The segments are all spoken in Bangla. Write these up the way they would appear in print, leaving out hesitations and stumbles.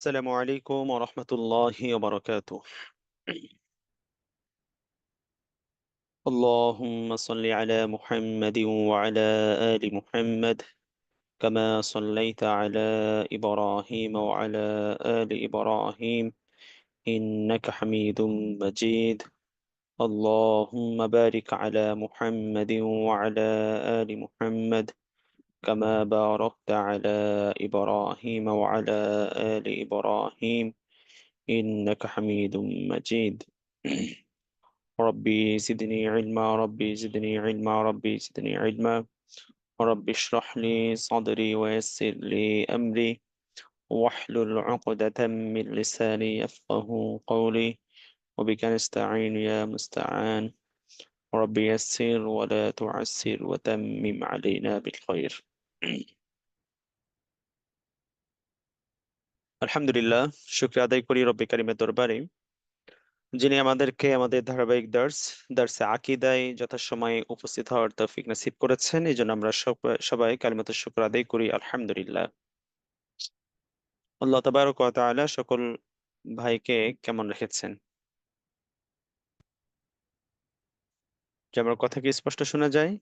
السلام عليكم ورحمة الله وبركاته. اللهم صل على محمد وعلى آل محمد كما صليت على إبراهيم وعلى آل إبراهيم إنك حميد مجيد. اللهم بارك على محمد وعلى آل محمد كما باركت على إبراهيم وعلى آل إبراهيم إنك حميد مجيد. ربي زدني علما ربي زدني علما ربي زدني علما. ربي اشرح لي صدري ويسر لي أمري واحلل عقدة من لساني يفقه قولي وبك نستعين يا مستعان. ربي يسر ولا تعسر وتمم علينا بالخير. আলহামদুলিল্লাহ, শুকরিয়া আদায় করি রব্বে কারিমের দরবারে, যিনি আমাদেরকে আমাদের ধারাবাহিক দার্সে আকীদায় যথাসময়ে উপস্থিত হওয়ার তৌফিক নসিব করেছেন। এই জন্য আমরা সবাই কালিমাতুশ শুকর আদায় করি আলহামদুলিল্লাহ। আল্লাহ তাবারক ওয়া তাআলা সকল ভাইকে কেমন রেখেছেন? যে আমার কথা কি স্পষ্ট শোনা যায়?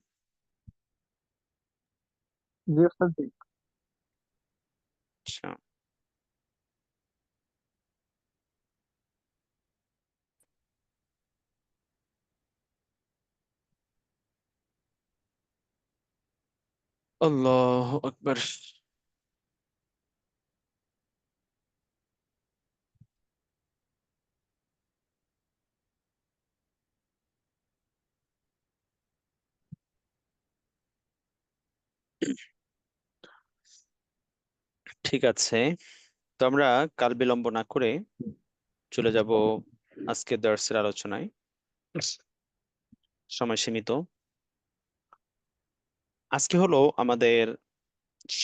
জি ওস্তাদ জি। আচ্ছা। আল্লাহু আকবার। ঠিক আছে, তো আমরা কাল বিলম্ব না করে চলে যাব আজকে দার্সের আলোচনায়। সময় সীমিত। আজকে হলো আমাদের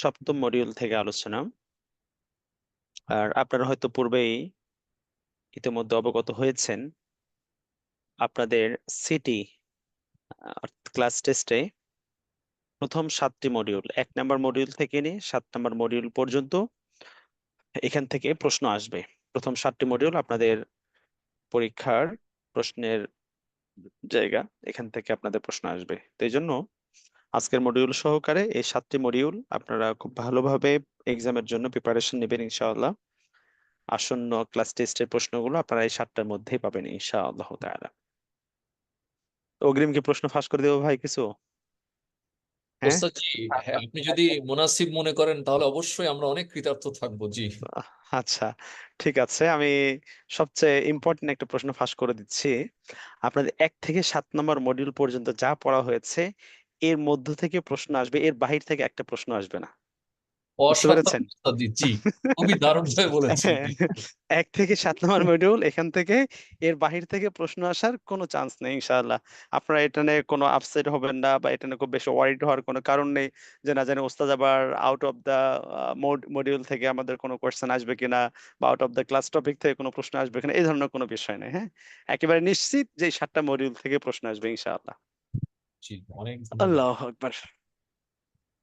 সপ্তম মডিউল থেকে আলোচনা। আর আপনারা হয়তো পূর্বেই ইতিমধ্যে অবগত হয়েছেন, আপনাদের সিটি ক্লাস টেস্টে প্রথম 7টি মডিউল, 1 নম্বর মডিউল থেকে নিয়ে 7 নম্বর মডিউল পর্যন্ত এখান থেকে প্রশ্ন আসবে। প্রথম 7টি মডিউল আপনাদের পরীক্ষার প্রশ্নের জায়গা, এখান থেকে আপনাদের প্রশ্ন আসবে। তো এই জন্য আজকের মডিউল সহকারে এই 7টি মডিউল আপনারা খুব ভালোভাবে এক্সামের জন্য প্রিপারেশন নেবেন ইনশাআল্লাহ। আসন্ন ক্লাস টেস্টের প্রশ্নগুলো আপনারা এই 7টার মধ্যেই পাবেন ইনশাআল্লাহ তাআলা। অগ্রিম কি প্রশ্ন ফাঁস করে দেবো ভাই কিছু? হ্যাঁ। ওস্তাদ জি, হ্যাঁ আপনি যদি মুনাসিব মনে করেন তাহলে অবশ্যই আমরা অনেক কৃতার্থ থাকবো জি। আচ্ছা, ঠিক আছে, আমি সবচেয়ে ইম্পর্টেন্ট একটা প্রশ্ন ফাঁস করে দিচ্ছি। আপনাদের 1 থেকে 7 নম্বর মডিউল পর্যন্ত যা পড়া হয়েছে এর মধ্য থেকে প্রশ্ন আসবে, এর বাহির থেকে একটা প্রশ্ন আসবে না। বুঝতে পেরেছেন? অসাধারণ ওস্তাদ জি, জি খুবই দারুণ ভাবে বলেছেন জি। 1 থেকে 7 নম্বর মডিউল, এখান থেকে এর বাহির থেকে প্রশ্ন আসার কোনো চান্স নেই ইনশাআল্লাহ। আপনারা এটা নিয়ে কোনো আপসেট হবেন না বা এটা নিয়ে খুব বেশি ওয়ারিড হওয়ার কোনো কারণ নেই যে না জানি ওস্তাদ আবার আউট অফ দা মডিউল থেকে আমাদের কোনো কোয়েশ্চেন আসবে কিনা বা out of the class topic থেকে কোনো প্রশ্ন আসবে কিনা, এই ধরনের কোনো বিষয় নেই। হ্যাঁ, একেবারে নিশ্চিত যে এই 7টা মডিউল থেকে প্রশ্ন আসবে ইনশাআল্লাহ। জি অনেক ধন্যবাদ। আল্লাহ আকবার।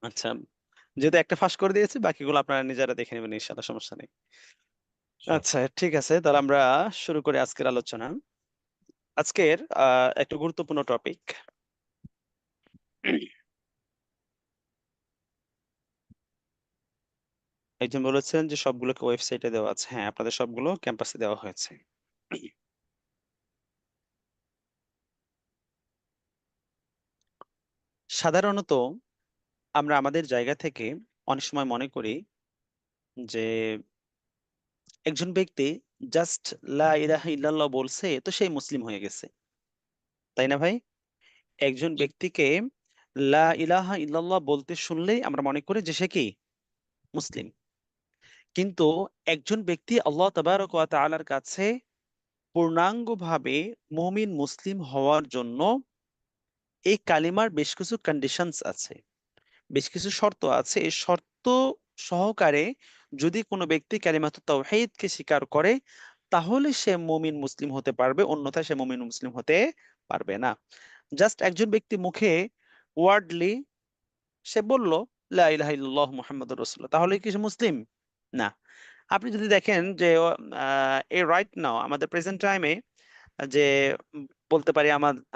আচ্ছা, যেহেতু একটা ফাঁস করে দিয়েছি, বাকিগুলো আপনারা নিজেরা দেখে নেবেন ইনশাআল্লাহ, সমস্যা নেই। আচ্ছা, ঠিক আছে, তাহলে আমরা শুরু করি আজকের আলোচনা। আজকের একটা গুরুত্বপূর্ণ টপিক। একজন বলেছেন যে সবগুলোকে ওয়েবসাইটে দেওয়া আছে। হ্যাঁ, আপনাদের সবগুলো ক্যাম্পাসে দেওয়া হয়েছে। সাধারণত আমরা আমাদের জায়গা থেকে অনেক সময় মনে করি যে একজন ব্যক্তি জাস্ট লা ইলাহা ইল্লাল্লাহ বলছে তো সেই মুসলিম হয়ে গেছে, তাই না ভাই? একজন জি, ব্যক্তিকে লা ইলাহা ইল্লাল্লাহ বলতে শুনলেই আমরা মনে করি যে সে কি মুসলিম। কিন্তু একজন ব্যক্তি আল্লাহ তাবারক ওয়া তাআলার কাছে পূর্ণাঙ্গভাবে মুমিন মুসলিম হওয়ার জন্য এই কালিমার বেশ কিছু কন্ডিশনস আছে, বেশ কিছু শর্ত আছে। এই শর্ত সহকারে যদি কোনো ব্যক্তি কালিমাতুত তাওহীদকে স্বীকার করে তাহলে সে মুমিন মুসলিম হতে পারবে, অন্যথায় সে মুমিন মুসলিম হতে পারবে না। জাস্ট একজন ব্যক্তি মুখে ওয়ার্ডলি সে বলল লা ইলাহা ইল্লাল্লাহ মুহাম্মাদুর রাসূলুল্লাহ, তাহলে কি সে মুসলিম? না। আপনি যদি দেখেন যে এই রাইট নাও আমাদের প্রেজেন্ট টাইমে যে বলতে পারি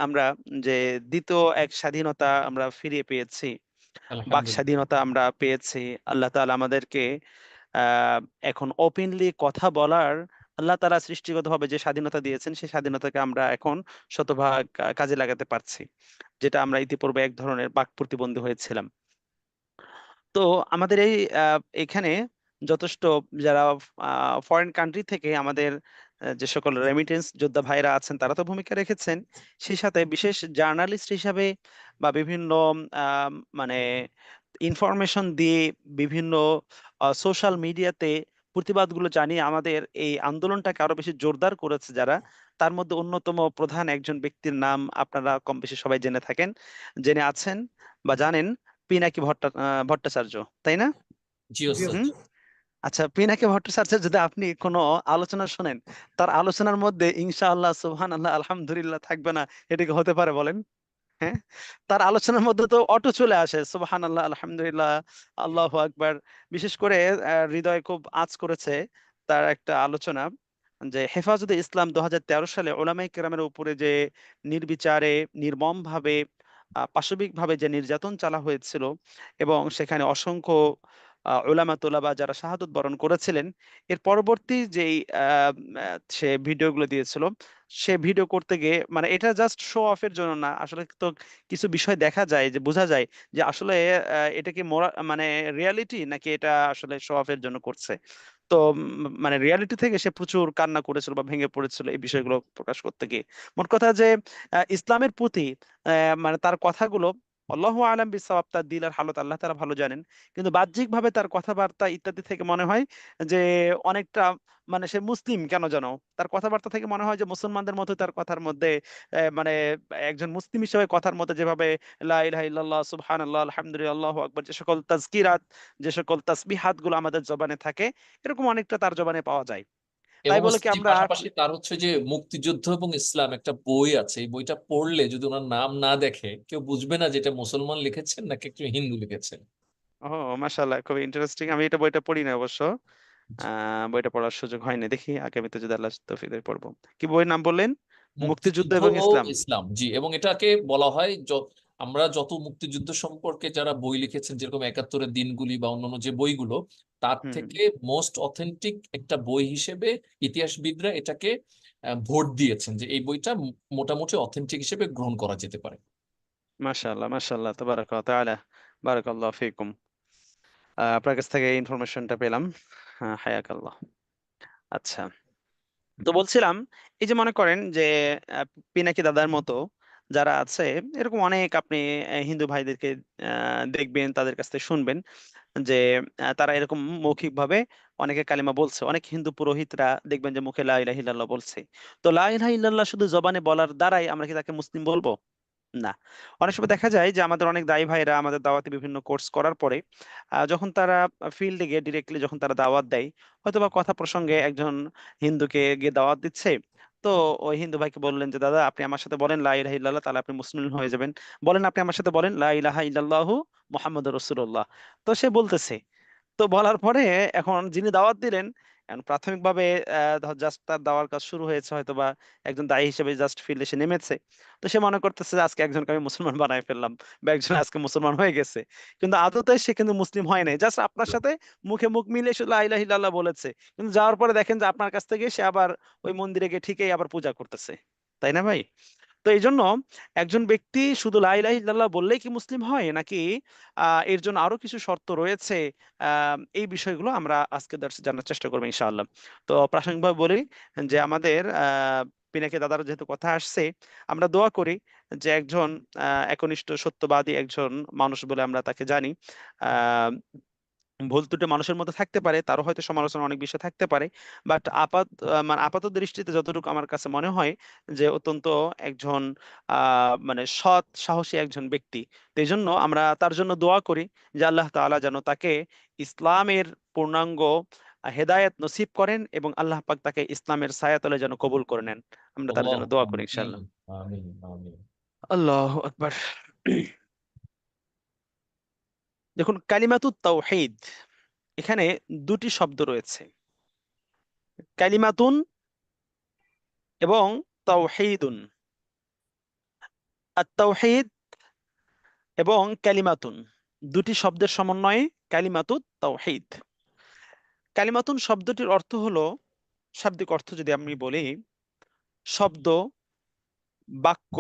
আমরা যে দ্বিতীয় এক স্বাধীনতা আমরা ফিরিয়ে পেয়েছি, বাক আলহামদুলিল্লাহ। স্বাধীনতা আমরা পেয়েছি। আল্লাহ তাআলা আমাদেরকে আহ এখন ওপেনলি কথা বলার, আল্লাহ তাআলা সৃষ্টিগতভাবে যে স্বাধীনতা দিয়েছেন সেই স্বাধীনতাকে আমরা এখন শতভাগ কাজে লাগাতে পারছি, যেটা আমরা ইতিপূর্বে এক ধরনের বাক প্রতিবন্ধী হয়েছিলাম। তো আমাদের এখানে যথেষ্ট যারা ফরেন কান্ট্রি থেকে আমাদের যে সকল রেমিটেন্স যোদ্ধা ভাইরা আছেন তারা তো ভূমিকা রেখেছেন, সেই সাথে বিশেষ জার্নালিস্ট হিসাবে বা বিভিন্ন আহ, মানে ইনফরমেশন দিয়ে বিভিন্ন সোশ্যাল মিডিয়াতে প্রতিবাদগুলো জানিয়ে আমাদের এই আন্দোলনটাকে আরো বেশি জোরদার করেছে যারা, তার মধ্যে অন্যতম প্রধান একজন ব্যক্তির নাম আপনারা কম বেশি সবাই জেনে থাকেন, জেনে আছেন বা জানেন, পিনাকি ভট্টাচার্য, তাই না? জি ওস্তাদ। হুম। আচ্ছা, পিনাকি ভট্টাচার্যের যদি আপনি কোনো আলোচনা শোনেন, তার আলোচনার মধ্যে ইনশাআল্লাহ সুবহানাল্লাহ আলহামদুলিল্লাহ থাকবে না, এটা কি হতে পারে বলেন? হ্যাঁ, তার আলোচনার মধ্যে তো অটো চলে আসে সুবহানাল্লাহ আলহামদুলিল্লাহ আল্লাহু আকবার। বিশেষ করে হৃদয় খুব আঁচ করেছে তার একটা আলোচনা, যে হেফাজতে ইসলাম 2013 সালে ওলামায়ে কেরামের উপরে যে নির্বিচারে নির্মমভাবে পাশবিকভাবে যে নির্যাতন চালা হয়েছিল, এবং সেখানে অসংখ্য উলামা তোলাবা যারা শাহাদত বরণ করেছিলেন, এর পরবর্তী যেই সে ভিডিওগুলো দিয়েছিল, সে ভিডিও করতে গিয়ে মানে এটা জাস্ট শো অফের জন্য না, আসলে তো কিছু বিষয় দেখা যায় যে বোঝা যায় যে আসলে এটা কি মানে রিয়ালিটি নাকি এটা আসলে শো অফের জন্য করছে। তো মানে রিয়ালিটি থেকে সে প্রচুর কান্না করেছিল বা ভেঙে পড়েছিল এই বিষয়গুলো প্রকাশ করতে গিয়ে। মোট কথা যে ইসলামের প্রতি মানে তার কথাগুলো, আল্লাহু আলাম বিসাওয়াব, তার দিলের হালত আল্লাহ তাআলা ভালো জানেন, কিন্তু বাহ্যিক ভাবে তার কথাবার্তা ইত্যাদি থেকে মনে হয় যে অনেকটা মানে সে মুসলিম কেন জানো, তার কথাবার্তা থেকে মনে হয় যে মুসলমানদের মতো তার কথার মধ্যে মানে একজন মুসলিম হিসেবে কথার মধ্যে যেভাবে লা ইলাহা ইল্লাল্লাহ সুবহানাল্লাহ আলহামদুলিল্লাহ আল্লাহু আকবার, যে সকল তাজকিরাত, যে সকল তাসবিহাত গুলো আমাদের জবানে থাকে, এরকম অনেকটা তার জবানে পাওয়া যায়। তাই এবং বলে কি ওস্তাদ আমরা পাশাপাশি তার হচ্ছে যে মুক্তিযুদ্ধ এবং ইসলাম একটা বই আছে, এই বইটা পড়লে যদি ওনার নাম না দেখে কেউ বুঝবে না যে এটা মুসলমান লিখেছেন নাকি একজন হিন্দু লিখেছেন। ও মাশাআল্লাহ, খুব ইন্টারেস্টিং। আমি এটা বইটা পড়ি না অবশ্য, বইটা পড়ার সুযোগ হয়নি, দেখি আগামীতে যদি আল্লাহ তৌফিক দেয় পড়বো। কি বইয়ের নাম বললেন? মুক্তিযুদ্ধ মুক্তিযুদ্ধ এবং ও ইসলাম। ইসলাম, জি। এবং এটাকে বলা হয় আমরা যত মুক্তিযুদ্ধ সম্পর্কে যারা বই লিখেছেন, যেরকম একাত্তরের দিনগুলি বা অন্যান্য যে বইগুলো, তার হুম। থেকে মোস্ট অথেন্টিক একটা বই হিসেবে ইতিহাসবিদরা এটাকে ভোট দিয়েছেন যে এই বইটা মোটামুটি অথেন্টিক হিসেবে গ্রহণ করা যেতে পারে। মাশাআল্লাহ মাশাআল্লাহ তাবারাকা ওয়া তাআলা, বারাকাল্লাহু ফিকুম। আপনার কাছ থেকে এই ইনফরমেশনটা পেলাম, হায়াকাল্লাহ। আচ্ছা, তো বলছিলাম, এই যে মনে করেন যে আহ, পিনাকি দাদার মতো যারা আছে, এরকম অনেক আপনি হিন্দু ভাইদেরকে দেখবেন, তাদের কাছ থেকে শুনবেন যে তারা এরকম মৌখিকভাবে অনেকে কালিমা বলছে, অনেক হিন্দু পুরোহিতরা দেখবেন যে মুখে লা ইলাহা ইল্লাল্লাহ বলছে। তো লা ইলাহা ইল্লাল্লাহ শুধু জবানে বলার দ্বারাই আমরা কি তাকে মুসলিম বলবো? না। অনেক সময় দেখা যায় যে আমাদের অনেক দায়ী ভাইরা আমাদের দাওয়াতে বিভিন্ন কোর্স করার পরে যখন তারা ফিল্ডে গিয়ে ডিরেক্টলি যখন তারা দাওয়াত দেয়, হয়তোবা কথা প্রসঙ্গে একজন হিন্দুকে গিয়ে দাওয়াত দিচ্ছে, তো ওই হিন্দু ভাইকে বললেন যে দাদা আপনি আমার সাথে বলেন লা ইলাহা ইল্লাল্লাহ, তাহলে আপনি মুসলিম হয়ে যাবেন। বলেন আপনি আমার সাথে বলেন লা ইলাহা ইল্লাল্লাহু মুহাম্মাদুর রাসূলুল্লাহ। তো সে বলতেছে, তো বলার পরে এখন যিনি দাওয়াত দিলেন, এখন প্রাথমিকভাবে জাস্ট তার দাওয়ার কাজ শুরু হয়েছে, হয়তো বা একজন দায়ী হিসেবে জাস্ট ফিল্ডে সে নেমেছে, তো সে মনে করতেছে যে আজকে একজনকে আমি মুসলমান বানাই ফেললাম বা একজন আজকে মুসলমান হয়ে গেছে, কিন্তু আদতে সে কিন্তু মুসলিম হয় নাই, জাস্ট আপনার সাথে মুখে মুখ মিলিয়ে শুধু লা ইলাহা ইল্লাল্লাহ বলেছে, কিন্তু যাওয়ার পরে দেখেন যে আপনার কাছ থেকে সে আবার ওই মন্দিরে গিয়ে ঠিকই আবার পূজা করতেছে। তাই না ভাই? তো এই জন্য একজন ব্যক্তি শুধু লা ইলাহা ইল্লাল্লাহ বললেই কি মুসলিম হয় নাকি এর জন্য আরো কিছু শর্ত রয়েছে, এই বিষয়গুলো আমরা আজকে জানার চেষ্টা করবো ইনশাআল্লাহ। তো প্রাসঙ্গিকভাবে বলি যে আমাদের পিনাকি দাদার যেহেতু কথা আসছে, আমরা দোয়া করি যে একজন একনিষ্ঠ সত্যবাদী একজন মানুষ বলে আমরা তাকে জানি। আহ ভুল ত্রুটি মানুষের মধ্যে থাকতে পারে, তারও হয়তো সমালোচনা অনেক বিষয় থাকতে পারে, বাট মানে আপাত দৃষ্টিতে যতটুকু আমার কাছে মনে হয় যে অত্যন্ত একজন মানে সৎ সাহসী একজন ব্যক্তি। তো এই জন্য আমরা তার জন্য দোয়া করি যে আল্লাহ তাআলা যেন তাকে ইসলামের পূর্ণাঙ্গ হেদায়েত নসিব করেন এবং আল্লাহ পাক তাকে ইসলামের ছায়াতলে যেন কবুল করে নেন। আমরা তার আল্লাহ জন্য দোয়া করি আমিন ইনশাআল্লাহ। আমিন আমিন। আল্লাহু আকবার। দেখুন, কালিমাতুত তাওহীদ, এখানে দুটি শব্দ রয়েছে। কালিমাতুন এবং তাওহীদুন। আত-তাওহীদ এবং কালিমাতুন দুটি শব্দের সমন্বয়ে কালিমাতুত তাওহীদ। কালিমাতুন শব্দটির অর্থ হলো, শাব্দিক অর্থ যদি আমি বলি, শব্দ, বাক্য,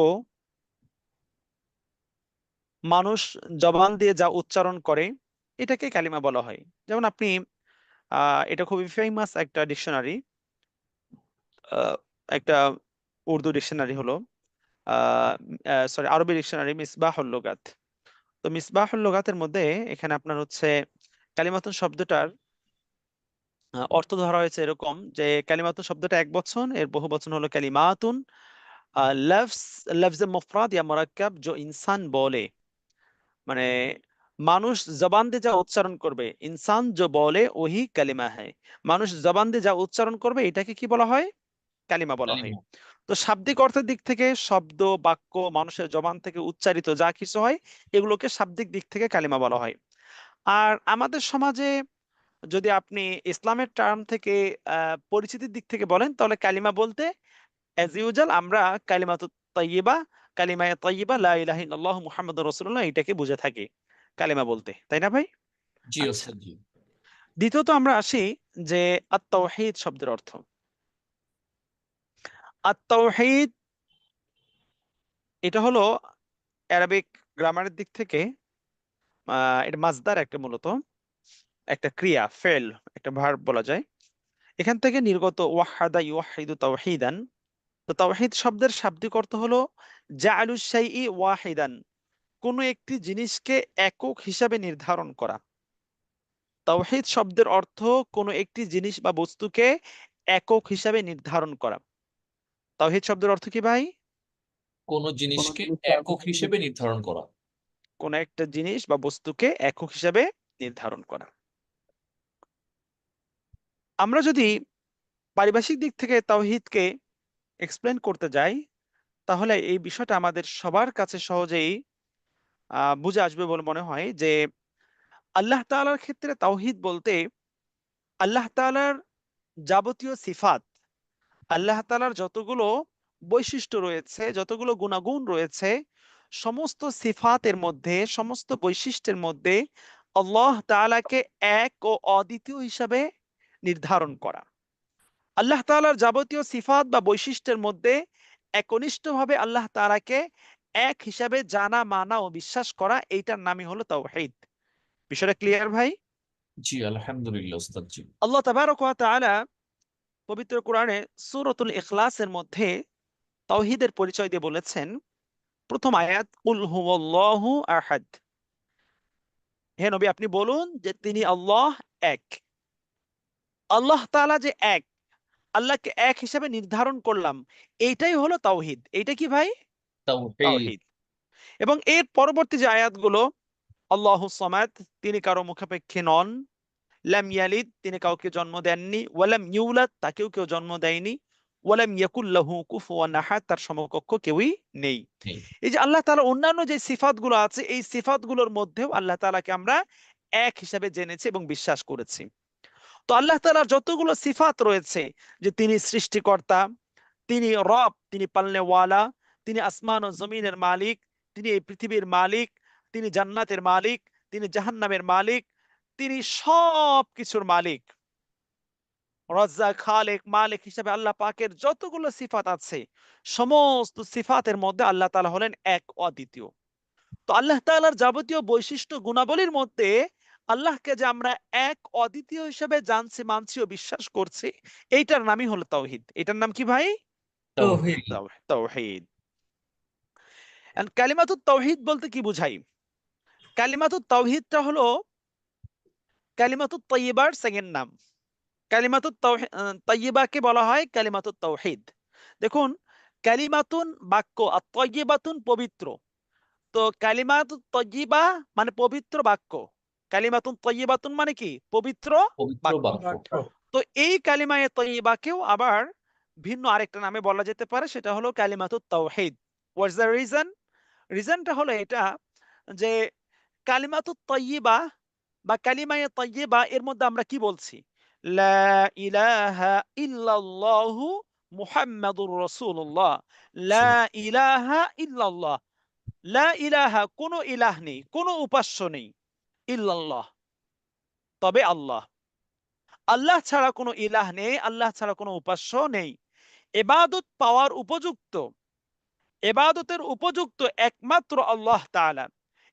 মানুষ জবান দিয়ে যা উচ্চারণ করে এটাকে কালিমা বলা হয়। যেমন আপনি এটা খুবই ফেমাস একটা ডিকশনারি, একটা উর্দু ডিকশনারি হলো, সরি আরবি ডিকশনারি, মিসবাহুল লুগাত। তো মিসবাহুল লুগাতের মধ্যে এখানে আপনার হচ্ছে কালিমাতুন শব্দটার অর্থ ধরা হয়েছে এরকম যে কালিমাতুন শব্দটা এক বচন, এর বহু বচন হলো কালিমাতুন। লফজ, লফজে মুফরাদ ইয়া মুরাক্কাব, जो इंसान बोले, মানে মানুষ জবান দিয়ে যা উচ্চারণ করবে, ইনসান जो बोले वही কালিমা है। মানুষ জবান দিয়ে যা উচ্চারণ করবে এটাকে কি বলা হয়? কালিমা বলা হয়। কালিমা। তো শাব্দিক অর্থের দিক থেকে শব্দ, বাক্য, মানুষের জবান থেকে উচ্চারিত যা কিছু হয় এগুলোকে শাব্দিক দিক থেকে কালিমা বলা হয়। আর আমাদের সমাজে যদি আপনি ইসলামের টার্ম থেকে পরিচিতির দিক থেকে বলেন, তাহলে কালিমা বলতে অ্যাজ ইউজুয়াল আমরা কালিমাতুত তাইয়্যিবা, কালিমায়ে তাইয়্যিবা লা ইলাহা ইল্লাল্লাহু মুহাম্মাদুর রাসূলুল্লাহ এটাকে বুঝে থাকি কালিমা বলতে, তাই না ভাই? জি আচ্ছা, ওস্তাদ জি। দ্বিতীয়ত আমরা আসি যে আত-তাওহীদ শব্দের অর্থ। আত-তাওহীদ এটা হলো অ্যারাবিক গ্রামারের দিক থেকে এটা মাসদার, একটা মূলত একটা ক্রিয়া, ফেল, একটা ভার্ব বলা যায়। এখান থেকে নির্গত ওয়াহাদা ইউওয়াহিদু তাওহীদান। তো তাওহীদ শব্দের শাব্দিক অর্থ হলো জাআলুশ শাইই ওয়াহিদান, কোনো একটি জিনিসকে একক হিসাবে নির্ধারণ করা। তাওহীদ শব্দের অর্থ কোনো একটি জিনিস বা বস্তুকে একক হিসাবে নির্ধারণ করা। তাওহীদ শব্দের অর্থ কি ভাই? কোন জিনিসকে একক হিসেবে নির্ধারণ করা। কোন একটা জিনিস বা বস্তুকে একক হিসাবে নির্ধারণ করা। আমরা যদি পারিভাষিক দিক থেকে তাওহীদকে এক্সপ্লেন করতে যাই, তাহলে এই বিষয়টা আমাদের সবার কাছে সহজেই বুঝে আসবে বলে মনে হয় যে আল্লাহ তাআলার ক্ষেত্রে তাওহীদ বলতে আল্লাহ তাআলার যাবতীয় সিফাত, আল্লাহ তাআলার যতগুলো বৈশিষ্ট্য রয়েছে, যতগুলো গুণাগুণ রয়েছে, সমস্ত সিফাতের মধ্যে, সমস্ত বৈশিষ্ট্যের মধ্যে আল্লাহ তাআলাকে এক ও অদ্বিতীয় হিসাবে নির্ধারণ করা। আল্লাহ তাআলার যাবতীয় সিফাত বা বৈশিষ্ট্যের মধ্যে একনিষ্ঠভাবে আল্লাহ তাআলাকে এক হিসাবে জানা, মানা ও বিশ্বাস করা, এইটার নামই হলো তাওহীদ। বিষয়টা ক্লিয়ার ভাই? জি আলহামদুলিল্লাহ ওস্তাদ জি। আল্লাহ তাবারক ওয়া তাআলা পবিত্র কোরআনে সূরাতুল ইখলাসের মধ্যে তাওহীদের পরিচয় দিয়ে বলেছেন, প্রথম আয়াত, কুল হুয়াল্লাহু আহাদ, হে নবী আপনি বলুন যে তিনি আল্লাহ এক। আল্লাহ তাআলা যে এক, আল্লাহকে এক হিসাবে নির্ধারণ করলাম, এইটাই হলো তাওহীদ। এইটা কি ভাই? তাওহীদ। তাওহীদ। এবং এর পরবর্তী যে আয়াতগুলো, আল্লাহু সামাদ, তিনি কারো মুখাপেক্ষী নন, লাম ইয়ালিদ, তিনি কাউকে জন্ম দেননি, ওয়ালাম ইউলাদ, তাকেও কেউ জন্ম দেয়নি, ওয়ালাম ইয়াকুল লাহু কুফুয়ান আহাদ, তার সমকক্ষ কেউই নেই। নেই। এই যে আল্লাহ তাআলা অন্যান্য যে সিফাতগুলো আছে, এই সিফাতগুলোর মধ্যেও আল্লাহ তাআলাকে আমরা এক হিসাবে জেনেছি এবং বিশ্বাস করেছি। তো আল্লাহ তাআলার যতগুলো সিফাত রয়েছে, যে তিনি সৃষ্টিকর্তা, তিনি রব, তিনি পালনেওয়ালা, তিনি আসমান ও জমিনের মালিক, তিনি এই পৃথিবীর মালিক, তিনি জান্নাতের মালিক, তিনি জাহান্নামের মালিক, তিনি সব কিছুর মালিক, রাজ্জাক, খালেক, মালিক হিসেবে আল্লাহ পাকের যতগুলো সিফাত আছে, সমস্ত সিফাতের মধ্যে আল্লাহ তাআলা হলেন এক, অদ্বিতীয়। তো আল্লাহ তাআলার যাবতীয় বৈশিষ্ট্য গুণাবলীর মধ্যে আল্লাহকে যে আমরা এক, অদ্বিতীয় হিসেবে জানছি, মানছি ও বিশ্বাস করছি, এইটার নামই হলো তাওহীদ। এটার নাম কি ভাই? তাওহীদ। তাওহীদ। এন্ড কালিমাতুত তাওহীদ বলতে কি বুঝাই? কালিমাতুত তাওহীদটা হলো কালিমাতুত তাইয়্যিবার সেকেন্ড নাম। কালিমাতুত তাইয়্যিবাকে বলা হয় কালিমাতুত তাওহীদ। দেখুন, কালিমাতুন বাক্য, আর তাইয়্যিবাতুন পবিত্র। তো কালিমাতুত তাইয়্যিবা মানে পবিত্র বাক্য, কালিমাতুন তাইয়্যিবাতুন মানে কি? পবিত্র পবিত্র বাক্য। বাক্য। তো এই কালিমায়ে তাইয়্যিবাকেও আবার ভিন্ন আরেকটা নামে বলা যেতে পারে, সেটা হলো কালিমাতুত তাওহীদ। What's the reason? রিজনটা হলো এটা যে কালিমাতুত তাইয়্যিবা বা কালিমায়ে তাইয়্যিবা এর মধ্যে আমরা কি বলছি? লা ইলাহা ইল্লাল্লাহু মুহাম্মাদুর রাসূলুল্লাহ। লা ইলাহা ইল্লাল্লাহ। লা ইলাহা, কোনো ইলাহ নেই, কোনো উপাস্য নেই, ইল্লাল্লাহ, তবে আল্লাহ। আল্লাহ ছাড়া কোনো ইলাহ নেই, আল্লাহ ছাড়া কোনো উপাস্য নেই। ইবাদত পাওয়ার উপযুক্ত, ইবাদতের উপযুক্ত একমাত্র আল্লাহ তাআলা।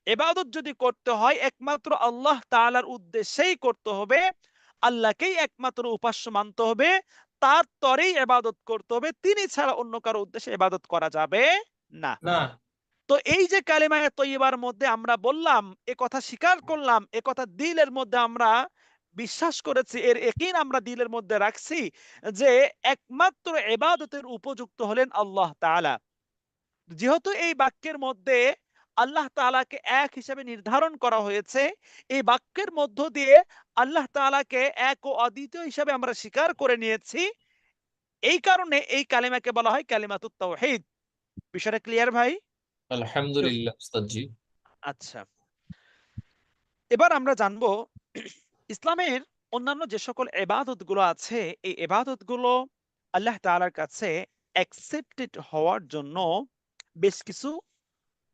ইবাদত যদি করতে হয় একমাত্র আল্লাহ তাআলার উদ্দেশ্যেই করতে হবে, আল্লাহকেই একমাত্র উপাস্য মানতে হবে, তার তরেই ইবাদত করতে হবে, তিনি ছাড়া অন্য কারো উদ্দেশ্যে ইবাদত করা যাবে না। না। তো এই যে কালেমায়ে তৈয়বার মধ্যে আমরা বললাম, এ কথা স্বীকার করলাম, এ কথা দিলের মধ্যে আমরা বিশ্বাস করেছি, এর ইয়াকিন আমরা দিলের মধ্যে রাখছি যে একমাত্র ইবাদতের উপযুক্ত হলেন আল্লাহ তাআলা। যেহেতু এই বাক্যের মধ্যে আল্লাহ তাআলাকে এক হিসেবে নির্ধারণ করা হয়েছে, এই বাক্যের মধ্য দিয়ে আল্লাহ তাআলাকে এক ও অদ্বিতীয় হিসেবে আমরা স্বীকার করে নিয়েছি, এই কারণে এই কালেমাকে বলা হয় কালিমাতুত তাওহীদ। বিষয়টা ক্লিয়ার ভাই? আলহামদুলিল্লাহ উস্তাদ জি। আচ্ছা, এবার আমরা জানবো ইসলামের অন্যান্য যে সকল ইবাদত গুলো আছে, এই ইবাদত গুলো আল্লাহ তাআলার কাছে অ্যাকসেপ্টেড হওয়ার জন্য বেশ কিছু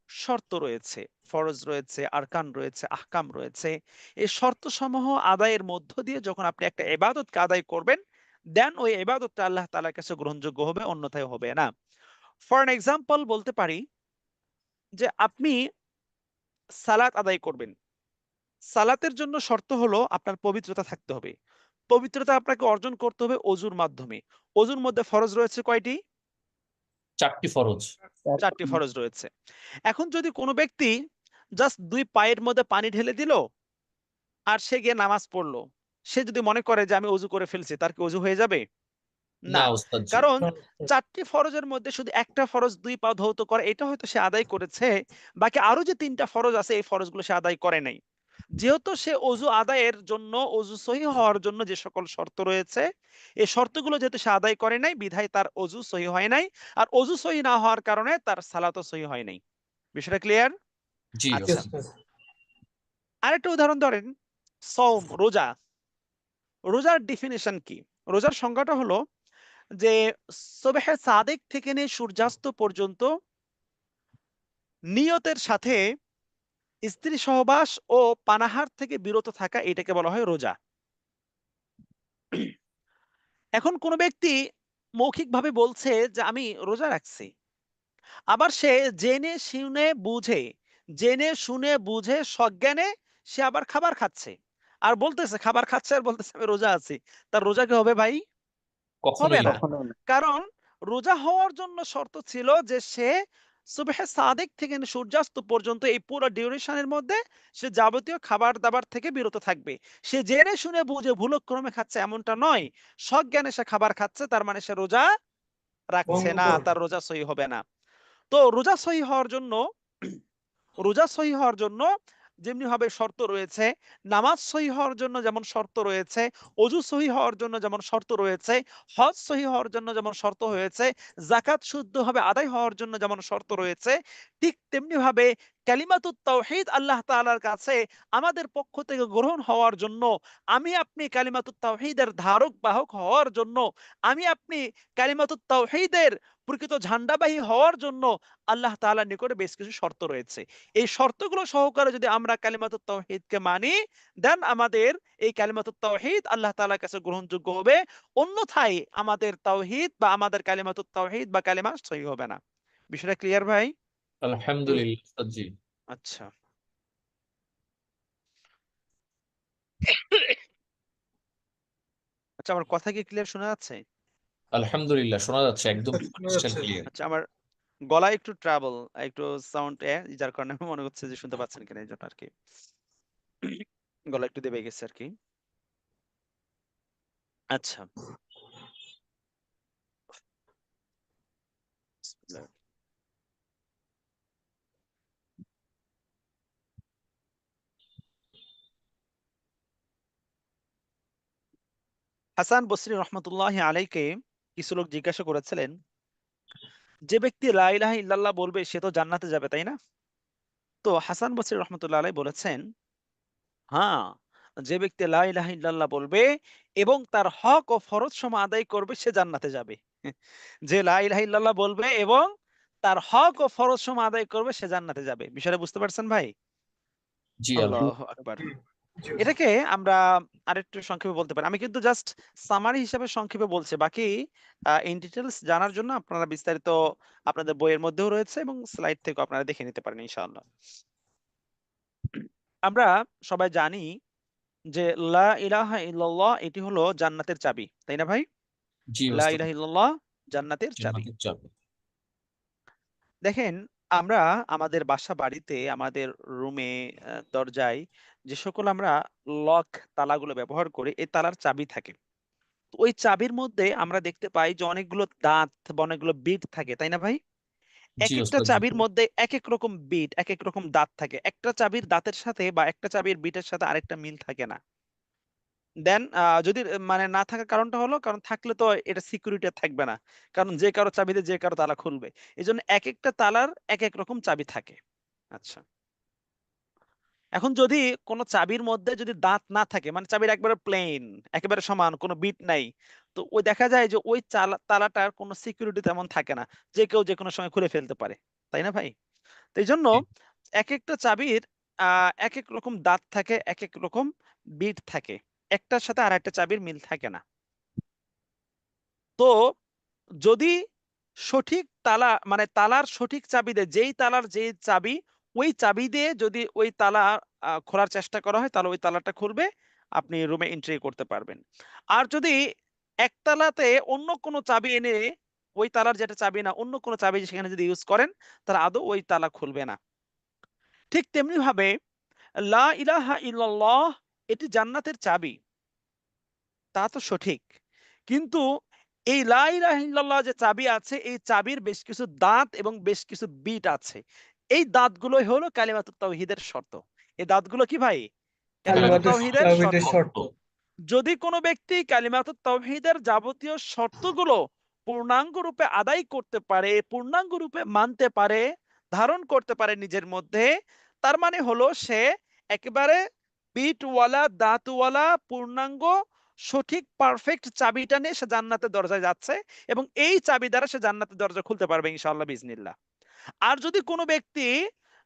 শর্ত রয়েছে, ফরজ রয়েছে, আরকান রয়েছে, আহকাম রয়েছে। এই শর্ত সমূহ আদায়ের মধ্য দিয়ে যখন আপনি একটা ইবাদতকে আদায় করবেন, দেন ওই ইবাদতটা আল্লাহ তাআলার কাছে গ্রহণযোগ্য হবে, অন্যথায় হবে না। ফর এন এক্সাম্পল বলতে পারি যে আপনি সালাত আদায় করবেন, সালাতের জন্য শর্ত হলো আপনার পবিত্রতা থাকতে হবে। পবিত্রতা আপনাকে অর্জন করতে হবে অজুর মাধ্যমে। অজুর মধ্যে ফরজ রয়েছে কয়টি? 4টি ফরজ। 4টি ফরজ রয়েছে। এখন যদি কোনো ব্যক্তি জাস্ট 2 পায়ের মধ্যে পানি ঢেলে দিল আর সে গিয়ে নামাজ পড়লো, সে যদি মনে করে যে আমি অজু করে ফেলছি, তার কি অজু হয়ে যাবে? না না। উস্তাদ জি। কারণ 4টি ফরজের মধ্যে শুধু একটা ফরজ 2 পা ধৌত করা, এটা হয়তো সে আদায় করেছে, বাকি আরো যে 3টা ফরজ আছে এই ফরজগুলো সে আদায় করে নাই। যেহেতু সে অজু আদায়ের জন্য, অজু সহিহ হওয়ার জন্য যে সকল শর্ত রয়েছে, এই শর্তগুলো যেহেতু সে আদায় করে নাই, বিধায় তার অজু সহিহ হয় নাই, আর অজু সহিহ না হওয়ার কারণে তার সালাতও সহিহ হয় নাই। বিষয়টা ক্লিয়ার? জি আচ্ছা, উস্তাদ। আরেকটা উদাহরণ ধরেন, সওম, রোজা। রোজার ডেফিনিশন কি? রোজার সংজ্ঞাটা হলো যে সুবহে সাদিক থেকে নিয়ে সূর্যাস্ত পর্যন্ত নিয়তের সাথে স্ত্রী সহবাস ও পানাহার থেকে বিরত থাকা, এটাকে বলা হয় রোজা। এখন কোন ব্যক্তি মৌখিকভাবে বলছে যে আমি রোজা রাখছি, আবার সে জেনে শুনে বুঝে সজ্ঞানে সে আবার খাবার খাচ্ছে, আর বলতেছে খাবার খাচ্ছে আর বলতেছে আমি রোজা আছি, তার রোজা কি হবে ভাই? হবে কখনোই না। না। কারণ রোজা হওয়ার জন্য শর্ত ছিল যে সে সুবহে সাদিক থেকে সূর্যাস্ত পর্যন্ত এই পুরো ডিউরেশনের মধ্যে সে যাবতীয় খাবার দাবার থেকে বিরত থাকবে। সে জেনে শুনে বুঝে ভুলক্রমে খাচ্ছে এমনটা নয়, সজ্ঞানে সে খাবার খাচ্ছে, তার মানে সে রোজা রাখছে না, ভঙ্গ। তার রোজা সহি হবে না। তো রোজা সহি হওয়ার জন্য, রোজা সহি হওয়ার জন্য যেমনি ভাবে শর্ত রয়েছে, নামাজ সহি হওয়ার জন্য যেমন শর্ত রয়েছে, অজু সহি হওয়ার জন্য যেমন শর্ত রয়েছে, হজ সহি হওয়ার জন্য যেমন শর্ত হয়েছে, যাকাত শুদ্ধভাবে আদায় হওয়ার জন্য যেমন শর্ত রয়েছে, ঠিক তেমনি ভাবে কালিমাতুত তাওহীদ আল্লাহ তাআলার কাছে আমাদের পক্ষ থেকে গ্রহণ হওয়ার জন্য, আমি আপনি কালিমাতুত তাওহীদের ধারক বাহক হওয়ার জন্য, আমি আপনি কালিমাতুত তাওহীদের প্রকৃত ঝান্ডাবাহী হওয়ার জন্য আল্লাহ তাআলার নিকটে বেশ কিছু শর্ত রয়েছে। এই শর্তগুলো সহকারে যদি আমরা কালিমাতুত তাওহীদকে মানি, দেন আমাদের এই কালিমাতুত তাওহীদ আল্লাহ তাআলার কাছে গ্রহণযোগ্য হবে। অন্যথায় আমাদের তাওহীদ বা আমাদের কালিমাতুত তাওহীদ বা কালিমা সহি হবে না। বিষয়টা ক্লিয়ার ভাই? আলহামদুলিল্লাহ উস্তাদ জি। আচ্ছা। আচ্ছা, আমার কথা কি ক্লিয়ার শোনা যাচ্ছে? আলহামদুলিল্লাহ শোনা যাচ্ছে একদম শোনা ক্রিস্টাল যাচ্ছে। ক্লিয়ার। আচ্ছা, আমার গলায় একটু ট্রাবল, একটু সাউন্ড যার কারণে মনে হচ্ছে যে শুনতে পাচ্ছেন কিনা, এই জন্য আর কি গলা একটু দেবে গেছে আর কি। আচ্ছা, বিসমিল্লাহ। হাসান বসরি রহমতুল্লাহ আলাইকে কিছু লোক জিজ্ঞাসা করেছিলেন, যে ব্যক্তি লা ইলাহা ইল্লাল্লাহ বলবে সে তো জান্নাতে যাবে, তাই না? তো হাসান বসরি রহমতুল্লাহ আলাই বলেছেন, হ্যাঁ, যে ব্যক্তি লা ইলাহা ইল্লাল্লাহ বলবে এবং তার হক ও ফরজ সময় আদায় করবে সে জান্নাতে যাবে। যে লা ইলাহা ইল্লাল্লাহ বলবে এবং তার হক ও ফরজ সময় আদায় করবে সে জান্নাতে যাবে। বিষয়টা বুঝতে পারছেন ভাই? জি আল্লাহু আকবার। এটাকে আমরা আরেকটু সংক্ষেপে বলতে পারি। আমি কিন্তু জাস্ট সামারি হিসাবে সংক্ষেপে বলছি। বাকি ইন ডিটেইলস জানার জন্য আপনারা বিস্তারিত আপনাদের বইয়ের মধ্যেও রয়েছে এবং স্লাইড থেকেও আপনারা দেখে নিতে পারেন ইনশাআল্লাহ। আমরা সবাই জানি যে লা ইলাহা ইল্লাল্লাহ এটি হলো জান্নাতের চাবি। তাই না ভাই? জি লা ওস্তাদ, ইলাহা ইল্লাল্লাহ জান্নাতের চাবি। জান্নাতের চাবি। দেখেন আমরা আমাদের বাসা বাড়িতে আমাদের রুমে দরজায় যে সকল আমরা লক তালাগুলো ব্যবহার করি এই তালার চাবি থাকে। তো ওই চাবির মধ্যে আমরা দেখতে পাই যে অনেকগুলো দাঁত বা অনেকগুলো বিট থাকে, তাই না ভাই? জি এক একটা ওস্তাদ, জি। চাবির মধ্যে এক এক রকম বিট, এক এক রকম দাঁত থাকে। একটা চাবির দাঁতের সাথে বা একটা চাবির বিটের সাথে আরেকটা মিল থাকে না। দেন যদি মানে না থাকার কারণটা হলো কারণ থাকলে তো এটা সিকিউরিটি থাকবে না। কারণ যে কারো চাবিতে যে কারো তালা খুলবে। এজন্য একেকটা তালার এক এক রকম চাবি থাকে। আচ্ছা। এখন যদি কোনো চাবির মধ্যে যদি দাঁত না থাকে মানে চাবির একবারে প্লেন, একেবারে সমান, কোনো বিট নাই, তো ওই দেখা যায় যে ওই তালাটার কোনো সিকিউরিটি তেমন থাকে না। যে কেউ যে কোনো সময় খুলে ফেলতে পারে। তাই না ভাই? তো এই জন্য জি, এক একটা চাবির এক এক রকম দাঁত থাকে, এক এক রকম বিট থাকে। একটার সাথে আর একটা চাবির মিল থাকে না। তো যদি সঠিক তালা মানে তালার সঠিক চাবি দিয়ে যেই তালার যে চাবি ওই চাবি দিয়ে যদি ওই তালা খোলার চেষ্টা করা হয় তাহলে ওই তালাটা খুলবে, আপনি রুমে এন্ট্রি করতে পারবেন। আর যদি এক তালাতে অন্য কোনো চাবি এনে ওই তালার যেটা চাবি না অন্য কোনো চাবি সেখানে যদি ইউজ করেন তাহলে আদৌ ওই তালা খুলবে না। ঠিক তেমনি ভাবে লা ইলাহা ইল্লাল্লাহ এটি জান্নাতের চাবি, তা তো সঠিক। কিন্তু এই লা ইলাহা ইল্লাল্লাহ যে চাবি আছে এই চাবির বেশ কিছু দাঁত এবং বেশ কিছু বিট আছে। এই দাঁতগুলোই হলো কালিমাতুত তাওহীদের শর্ত। এই দাঁতগুলো কি ভাই? কালিমাতুত কালিমাতুশ তাওহীদের তাওহীদের শর্ত। শর্ত। যদি কোনো ব্যক্তি কালিমাতুত তাওহীদের যাবতীয় শর্তগুলো পূর্ণাঙ্গ রূপে আদায় করতে পারে, পূর্ণাঙ্গ রূপে মানতে পারে, ধারণ করতে পারে নিজের মধ্যে, তার মানে হলো সে একেবারে বিটওয়ালা দাঁতওয়ালা পূর্ণাঙ্গ সঠিক পারফেক্ট চাবিটা নিয়ে সে জান্নাতের দরজায় যাচ্ছে এবং এই চাবি দ্বারা সে জান্নাতের দরজা খুলতে পারবে ইনশাআল্লাহ বিজনিল্লাহ। আর যদি কোনো ব্যক্তি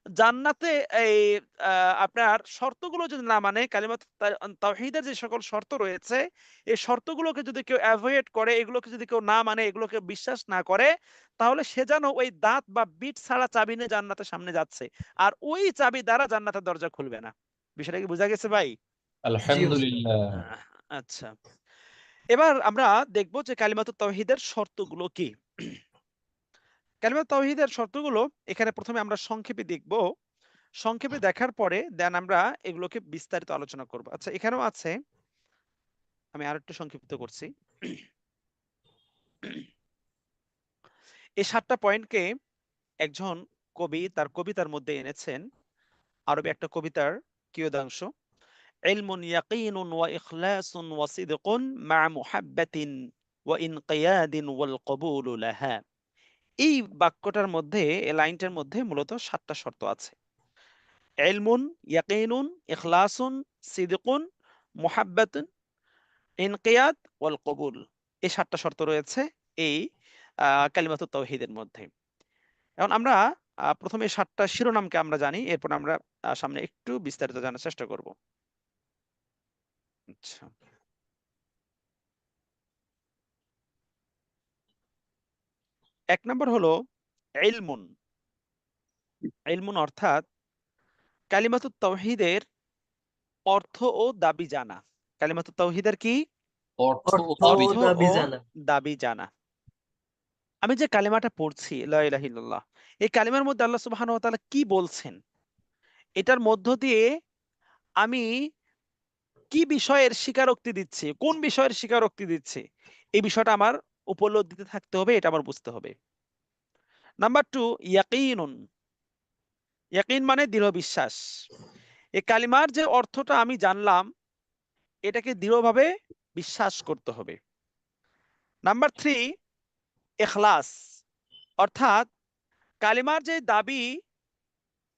জান্নাতে এই আপনার শর্তগুলো যদি না মানে কালিমাত তাওহীদের যে সকল শর্ত রয়েছে এই শর্তগুলোকে যদি কেউ অ্যাভয়েড করে, এগুলোকে যদি কেউ না মানে, এগুলোকে বিশ্বাস না করে, তাহলে সে যেন ওই দাঁত বা বিট ছাড়া চাবি নিয়ে জান্নাতের সামনে যাচ্ছে আর ওই চাবি দ্বারা জান্নাতের দরজা খুলবে না। বিষয়টা কি বোঝা গেছে ভাই? জি ওস্তাদ। আলহামদুলিল্লাহ। আহ, আচ্ছা। এবার আমরা দেখব যে কালিমাতুত তাওহীদের শর্তগুলো কি। কালিমাতুত তাওহীদের শর্তগুলো এখানে প্রথমে আমরা সংক্ষেপে দেখব। সংক্ষেপে দেখার পরে দেন আমরা এগুলোকে বিস্তারিত আলোচনা করব। আচ্ছা, এখানেও আছে, আমি আরেকটু সংক্ষিপ্ত করছি। এই 7টা পয়েন্টকে একজন কবি তার কবিতার মধ্যে এনেছেন। আরবি একটা কবিতার কিয়দাংশ। ইলমুন ইয়াকিনুন ওয়া ইখলাসুন ওয়া সিদকুন মা মুহাব্বাতিন ওয়া ইনকিয়াদিন ওয়াল কবুলু লাহা। এই বাক্যটার মধ্যে এই লাইনটার মধ্যে মূলত 7টা শর্ত আছে। ইলমুন, ইয়াকিনুন, ইখলাসুন, সিদকুন, মুহাব্বাতুন, ইনকিয়াদ ওয়াল কবুল। এই 7টা শর্ত রয়েছে এই কালিমাতুত তাওহীদের মধ্যে। এখন আমরা প্রথমে 7টা শিরোনামকে আমরা জানি, এরপর আমরা সামনে একটু বিস্তারিত জানার চেষ্টা করব। আচ্ছা। 1 নম্বর হলো ইলমুন। ইলমুন অর্থাৎ কালিমাতুত তাওহীদের অর্থ ও দাবি জানা। কালিমাতুত তাওহীদের কি? অর্থ ও অর্থ ও দাবি অর্থ দাবি ও জানা। দাবি জানা। আমি যে কালিমাটা পড়ছি লা ইলাহা ইল্লাল্লাহ, এই কালিমার মধ্যে আল্লাহ সুবহানাহু ওয়া তাআলা কি বলছেন, এটার মধ্য দিয়ে আমি কি বিষয়ের স্বীকারোক্তি দিচ্ছি, কোন বিষয়ের স্বীকারোক্তি দিচ্ছি, এই বিষয়টা আমার উপলব্ধিতে থাকতে হবে, এটা আমার বুঝতে হবে। নাম্বার 2 ইয়াকিনুন। ইয়াকিন মানে দৃঢ় বিশ্বাস। এই কালিমার যে অর্থটা আমি জানলাম এটাকে দৃঢ়ভাবে বিশ্বাস করতে হবে। নাম্বার 3 ইখলাস, অর্থাৎ কালিমার যে দাবি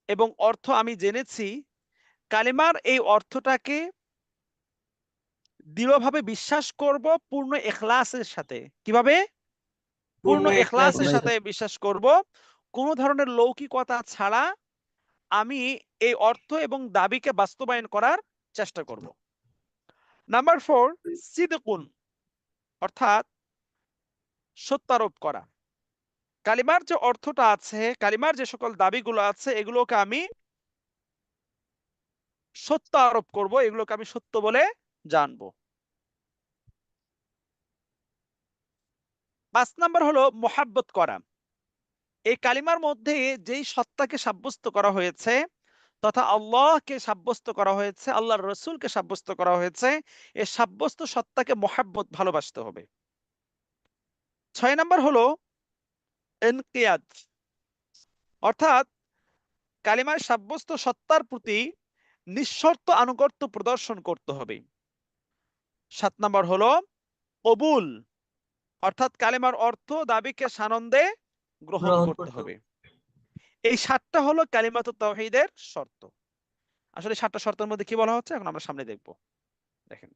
এবং অর্থ আমি জেনেছি, কালিমার এই অর্থটাকে দৃঢ়ভাবে বিশ্বাস করব পূর্ণ ইখলাসের সাথে। কিভাবে? পূর্ণ ইখলাসের সাথে বিশ্বাস করব, কোন ধরনের লৌকিকতা ছাড়া আমি এই অর্থ এবং দাবিকে বাস্তবায়ন করার চেষ্টা করব। নাম্বার 4, সিদকুন, অর্থাৎ সত্যারোপ করা। কালিমার যে অর্থটা আছে, কালিমার যে সকল দাবিগুলো আছে, এগুলোকে আমি সত্য আরোপ করব, এগুলোকে আমি সত্য বলে জানবো। 5 নাম্বার হলো মোহাব্বত করা। এই কালিমার মধ্যে যেই সত্তাকে সাব্যস্ত করা হয়েছে, তথা আল্লাহকে সাব্যস্ত করা হয়েছে, আল্লাহর রসুলকে সাব্যস্ত করা হয়েছে, এই সাব্যস্ত সত্তাকে মোহাব্বত, ভালোবাসতে হবে। 6 নাম্বার হলো ইনকিয়াদ, অর্থাৎ কালিমার সাব্যস্ত সত্তার প্রতি নিঃশর্ত আনুগত্য প্রদর্শন করতে হবে। 7 নাম্বার হলো কবুল, অর্থাৎ কালিমার অর্থ দাবিকে সানন্দে গ্রহণ করতে হবে। এই 7টা হলো কালিমাতুত তাওহীদের শর্ত। আসলে 7টা শর্তের মধ্যে কি বলা হচ্ছে এখন আমরা সামনে দেখব। দেখেন,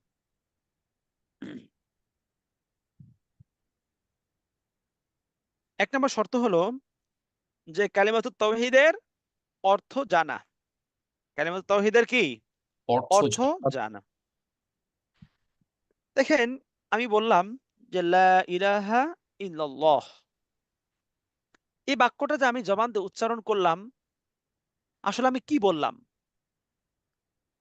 এক নম্বর শর্ত হলো যে কালিমাতুত তাওহীদের অর্থ জানা। কালিমাতুত তাওহীদের কি? অর্থ জানা। দেখেন, আমি বললাম যে লা ইলাহা ইল্লাল্লাহ, এই বাক্যটা যে আমি জবান দিয়ে উচ্চারণ করলাম, আসলে আমি কি বললাম?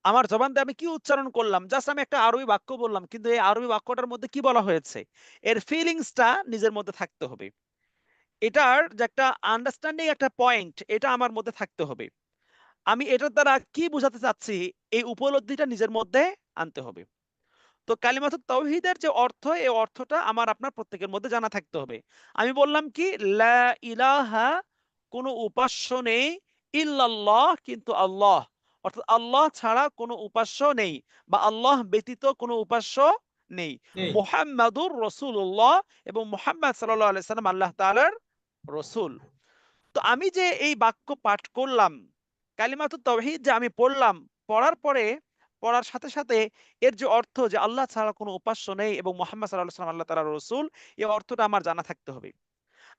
আমার জবান দিয়ে আমি কি উচ্চারণ করলাম? জাস্ট আমি একটা আরবি বাক্য বললাম, কিন্তু এই আরবি বাক্যটার মধ্যে কি বলা হয়েছে, এর ফিলিংসটা নিজের মধ্যে থাকতে হবে। এটার যে একটা আন্ডারস্ট্যান্ডিং, একটা পয়েন্ট, এটা আমার মধ্যে থাকতে হবে। আমি এটার দ্বারা কি বোঝাতে চাচ্ছি, এই উপলব্ধিটা নিজের মধ্যে আনতে হবে। তো কালিমাতুত তাওহীদের যে অর্থ, এই অর্থটা আমার আপনার প্রত্যেকের মধ্যে জানা থাকতে হবে। আমি বললাম কি, লা ইলাহা, কোনো উপাস্য নেই, ইল্লাল্লাহ, কিন্তু আল্লাহ, অর্থাৎ আল্লাহ ছাড়া কোনো উপাস্য নেই, বা আল্লাহ ব্যতীত কোনো উপাস্য নেই। মুহাম্মাদুর রাসূলুল্লাহ, এবং মুহাম্মদ সাল্লাল্লাহু আলাইহি সাল্লাম আল্লাহ তাআলার রাসূল। তো আমি যে এই বাক্য পাঠ করলাম, কালিমাতুত তাওহীদ যে আমি পড়লাম, পড়ার পরে, পড়ার সাথে সাথে এর যে অর্থ যে আল্লাহ ছাড়া কোনো উপাস্য নেই এবং মুহাম্মদ সাল্লাল্লাহু আলাইহি ওয়াসাল্লাম আল্লাহ তাআলার রাসূল, এই অর্থটা আমার জানা থাকতে হবে।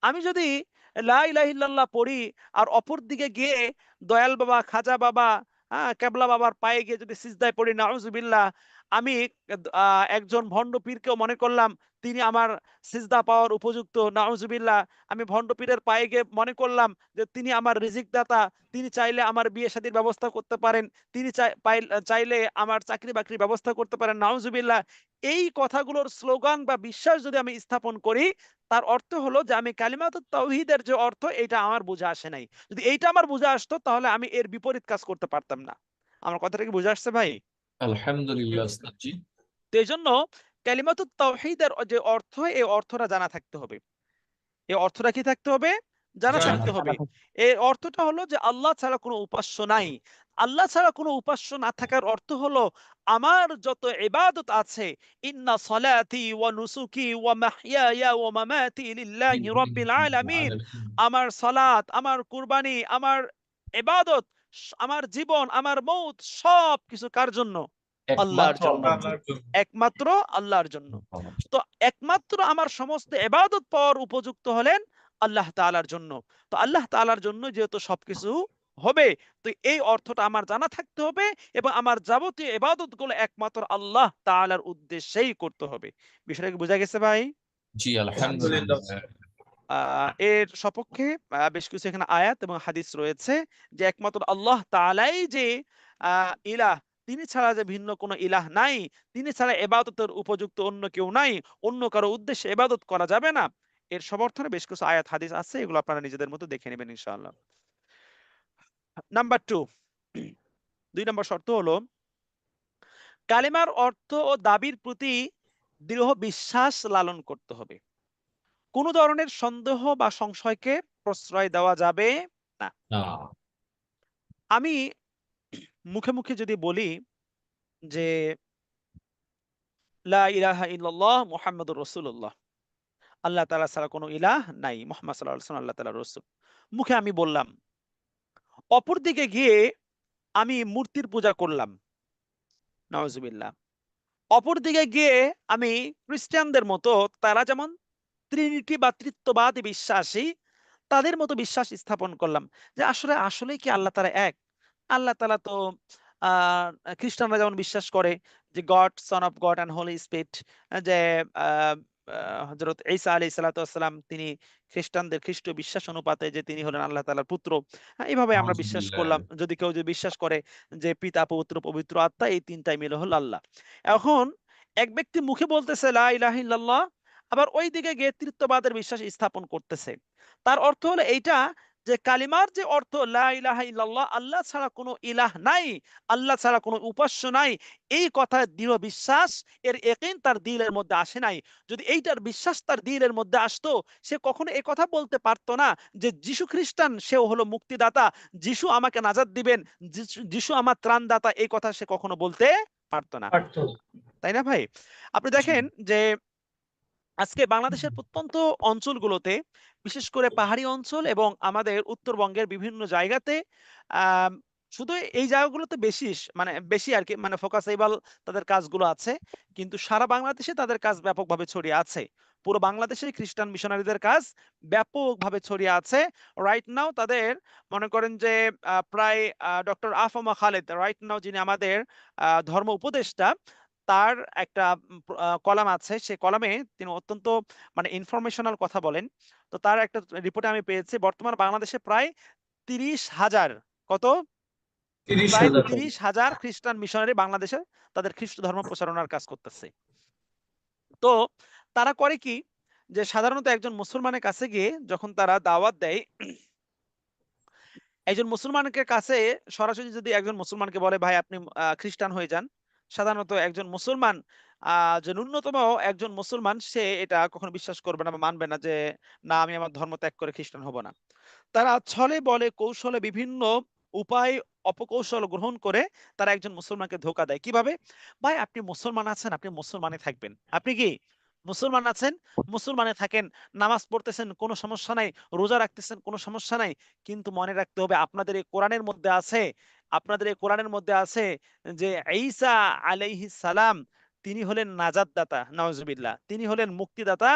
আমি যদি লা ইলাহা ইল্লাল্লাহ পড়ি, আর অপর দিকে গিয়ে দয়াল বাবা, খাজা বাবা, কেবলা বাবার পায়ে গিয়ে যদি সিজদায় পড়ি, নাউজুবিল্লাহ, আমি একজন ভণ্ড পীরকেও মনে করলাম তিনি আমার সিজদা পাওয়ার উপযুক্ত, নাউজুবিল্লাহ। আমি ভণ্ড পীরের পায়ে গিয়ে মনে করলাম যে তিনি আমার রিজিক দাতা, তিনি চাইলে আমার বিয়ে শাদীর ব্যবস্থা করতে পারেন, তিনি চাইলে আমার চাকরি বাকরির ব্যবস্থা করতে পারেন, নাউজুবিল্লাহ। এই কথাগুলোর স্লোগান বা বিশ্বাস যদি আমি স্থাপন করি, তার অর্থ হলো যে আমি কালিমাতুত তাওহীদের যে অর্থ, এটা আমার বুঝে আসে নাই। যদি এইটা আমার বুঝে আসতো, তাহলে আমি এর বিপরীত কাজ করতে পারতাম না। আমার কথাটা কি বুঝে আসছে ভাই? আলহামদুলিল্লাহ উস্তাদ জি। তো এই জন্য কালিমাতুত তাওহীদের যে অর্থ, এই অর্থটা জানা থাকতে হবে। এই অর্থটা কি থাকতে হবে? জানা থাকতে হবে। এই অর্থটা হলো যে আল্লাহ ছাড়া কোনো উপাস্য নাই। আল্লাহ ছাড়া কোনো উপাস্য না থাকার অর্থ হলো আমার যত ইবাদত আছে, ইন্না সলাতি ওয়া নুসুকি ওয়া মাহইয়ায়া ওয়া মামাতি লিল্লাহি রাব্বিল আলামিন, আমার সালাত, আমার কুরবানি, আমার ইবাদত, আমার জীবন, আমার মৌত, সব কিছু কার জন্য? আল্লাহর একমাত্র জন্য। আল্লাহর জন্য। একমাত্র আল্লাহর জন্য। তো একমাত্র আমার সমস্ত ইবাদত পাওয়ার উপযুক্ত হলেন আল্লাহ তাআলার জন্য। তো আল্লাহ তাআলার জন্য যেহেতু সবকিছু হবে, তো এই অর্থটা আমার জানা থাকতে হবে, এবং আমার যাবতীয় ইবাদতগুলো একমাত্র আল্লাহ তাআলার উদ্দেশ্যেই করতে হবে। বিষয়টা কি বোঝা গেছে ভাই? জি আলহামদুলিল্লাহ। এর সপক্ষে বেশ কিছু এখানে আয়াত এবং হাদিস রয়েছে যে একমাত্র আল্লাহ তাআলাই যে ইলাহ, তিনি ছাড়া যে ভিন্ন কোনো ইলাহ নাই, তিনি ছাড়া ইবাদতের উপযুক্ত অন্য কেউ নাই, অন্য কারো উদ্দেশ্যে ইবাদত করা যাবে না। এর সমর্থনে বেশ কিছু আয়াত হাদিস আছে, এগুলো আপনারা নিজেদের মতো দেখে নেবেন ইনশাআল্লাহ। নাম্বার 2, 2 নম্বর শর্ত হলো কালিমার অর্থ ও দাবির প্রতি দৃঢ় বিশ্বাস লালন করতে হবে। কোনো ধরনের সন্দেহ বা সংশয়কে প্রশ্রয় দেওয়া যাবে না। না। আমি মুখে মুখে যদি বলি যে লা ইলাহা ইল্লাল্লাহ মুহাম্মাদুর রাসূলুল্লাহ, আল্লাহ তাআলা ছাড়া কোনো ইলাহ নাই, মুহাম্মদ সাল্লাল্লাহু আলাইহি ওয়াসাল্লাম আল্লাহ তাআলার রাসূল, মুখে আমি বললাম, অপর দিকে গিয়ে আমি মূর্তির পূজা করলাম, নাউজুবিল্লাহ, অপরদিকে গিয়ে আমি খ্রিস্টানদের মতো তারা যেমন ট্রিনিটি বা তৃত্ববাদী বিশ্বাসী তাদের মতো বিশ্বাস স্থাপন করলাম যে আসলে আসলে কি আল্লাহ তাআলা এক। আল্লাহ তাআলা তো খ্রিস্টানরা যেমন বিশ্বাস করে যে God, son of God and holy spirit, যে হযরত ঈসা আলাইহিস সালাতু ওয়াসসালাম তিনি খ্রিস্টানদের খ্রিস্টীয় বিশ্বাস অনুপাতে যে তিনি হলেন আল্লাহ তাআলার পুত্র। এইভাবে আমরা বিশ্বাস নাউজুবিল্লাহ। করলাম। যদি কেউ বিশ্বাস করে যে পিতা, পুত্র, পবিত্র আত্মা এই তিনটাই মিলে হলো আল্লাহ। এখন এক ব্যক্তি মুখে বলতেছে লা ইলাহা ইল্লাল্লাহ, আবার ওইদিকে গিয়ে তৃত্ববাদের বিশ্বাস স্থাপন করতেছে। তার অর্থ হলো এইটা যে কালিমার যে অর্থ লা ইলাহা ইল্লাল্লাহ, আল্লাহ ছাড়া কোনো ইলাহ নাই, আল্লাহ ছাড়া কোনো উপাস্য নাই, এই কথার দৃঢ় বিশ্বাস, এর ইয়াকিন তার দিলের মধ্যে আসে নাই। যদি এইটার বিশ্বাস তার দিলের মধ্যে আসতো, সে কখনো এ কথা বলতে পারতো না যে যিশু খ্রিস্টান সেও হলো মুক্তিদাতা, যিশু আমাকে নাজাত দিবেন, যিশু আমার ত্রাণদাতা, এই কথা সে কখনো বলতে পারতো না। পারতো। তাই না ভাই? আপনি জি। দেখেন যে আজকে বাংলাদেশের প্রত্যন্ত অঞ্চলগুলোতে, বিশেষ করে পাহাড়ি অঞ্চল এবং আমাদের উত্তরবঙ্গের বিভিন্ন জায়গাতে, আম শুধু এই জায়গাগুলোতে মানে বেশি আরকি, মানে ফোকাসেবল তাদের কাজগুলো আছে। কিন্তু সারা বাংলাদেশে তাদের কাজ ব্যাপকভাবে ছড়িয়ে আছে। পুরো বাংলাদেশে খ্রিস্টান মিশনারিদের কাজ ব্যাপকভাবে ছড়িয়ে আছে। রাইট নাও তাদের মনে করেন যে প্রায় ডক্টর আফামা খালেদ রাইট নাও, যিনি আমাদের ধর্ম উপদেষ্টা, তার একটা কলাম আছে। সেই কলামে তিনি অত্যন্ত মানে ইনফরমেশনাল কথা বলেন। তো তার একটা রিপোর্টে আমি পেয়েছি বর্তমান বাংলাদেশে প্রায় ৩০,০০০, কত? প্রায় ৩০,০০০। ৩০,০০০ খ্রিস্টান মিশনারি বাংলাদেশে তাদের খ্রিস্ট ধর্ম প্রচারণার কাজ করতেছে। তো তারা করে কি, যে সাধারণত একজন মুসলমানের কাছে গিয়ে যখন তারা দাওয়াত দেয়, একজন মুসলমানকে কাছে সরাসরি যদি একজন মুসলমানকে বলে ভাই আপনি খ্রিস্টান হয়ে যান, সাধারণত একজন মুসলমান, যে ন্যূনতম একজন মুসলমান, সে এটা কখনো বিশ্বাস করবে না বা মানবে না যে না, আমি আমার ধর্ম ত্যাগ করে খ্রিস্টান হব না। তারা ছলে বলে কৌশলে বিভিন্ন উপায় অপকৌশল গ্রহণ করে তারা একজন মুসলমানকে ধোঁকা দেয়। কিভাবে? ভাই আপনি মুসলমান আছেন, আপনি মুসলমানে থাকবেন। আপনি কি মুসলমান আছেন? মুসলমানে থাকেন। নামাজ পড়তেছেন, কোনো সমস্যা নাই। রোজা রাখতেছেন, কোনো সমস্যা নাই। কিন্তু মনে রাখতে হবে আপনাদের এই কোরআনের মধ্যে আছে, আপনাদের এই কোরআনের মধ্যে আছে যে ঈসা আলাইহিস সালাম তিনি হলেন নাজাতদাতা, নাউজুবিল্লাহ। তিনি হলেন মুক্তিদাতা।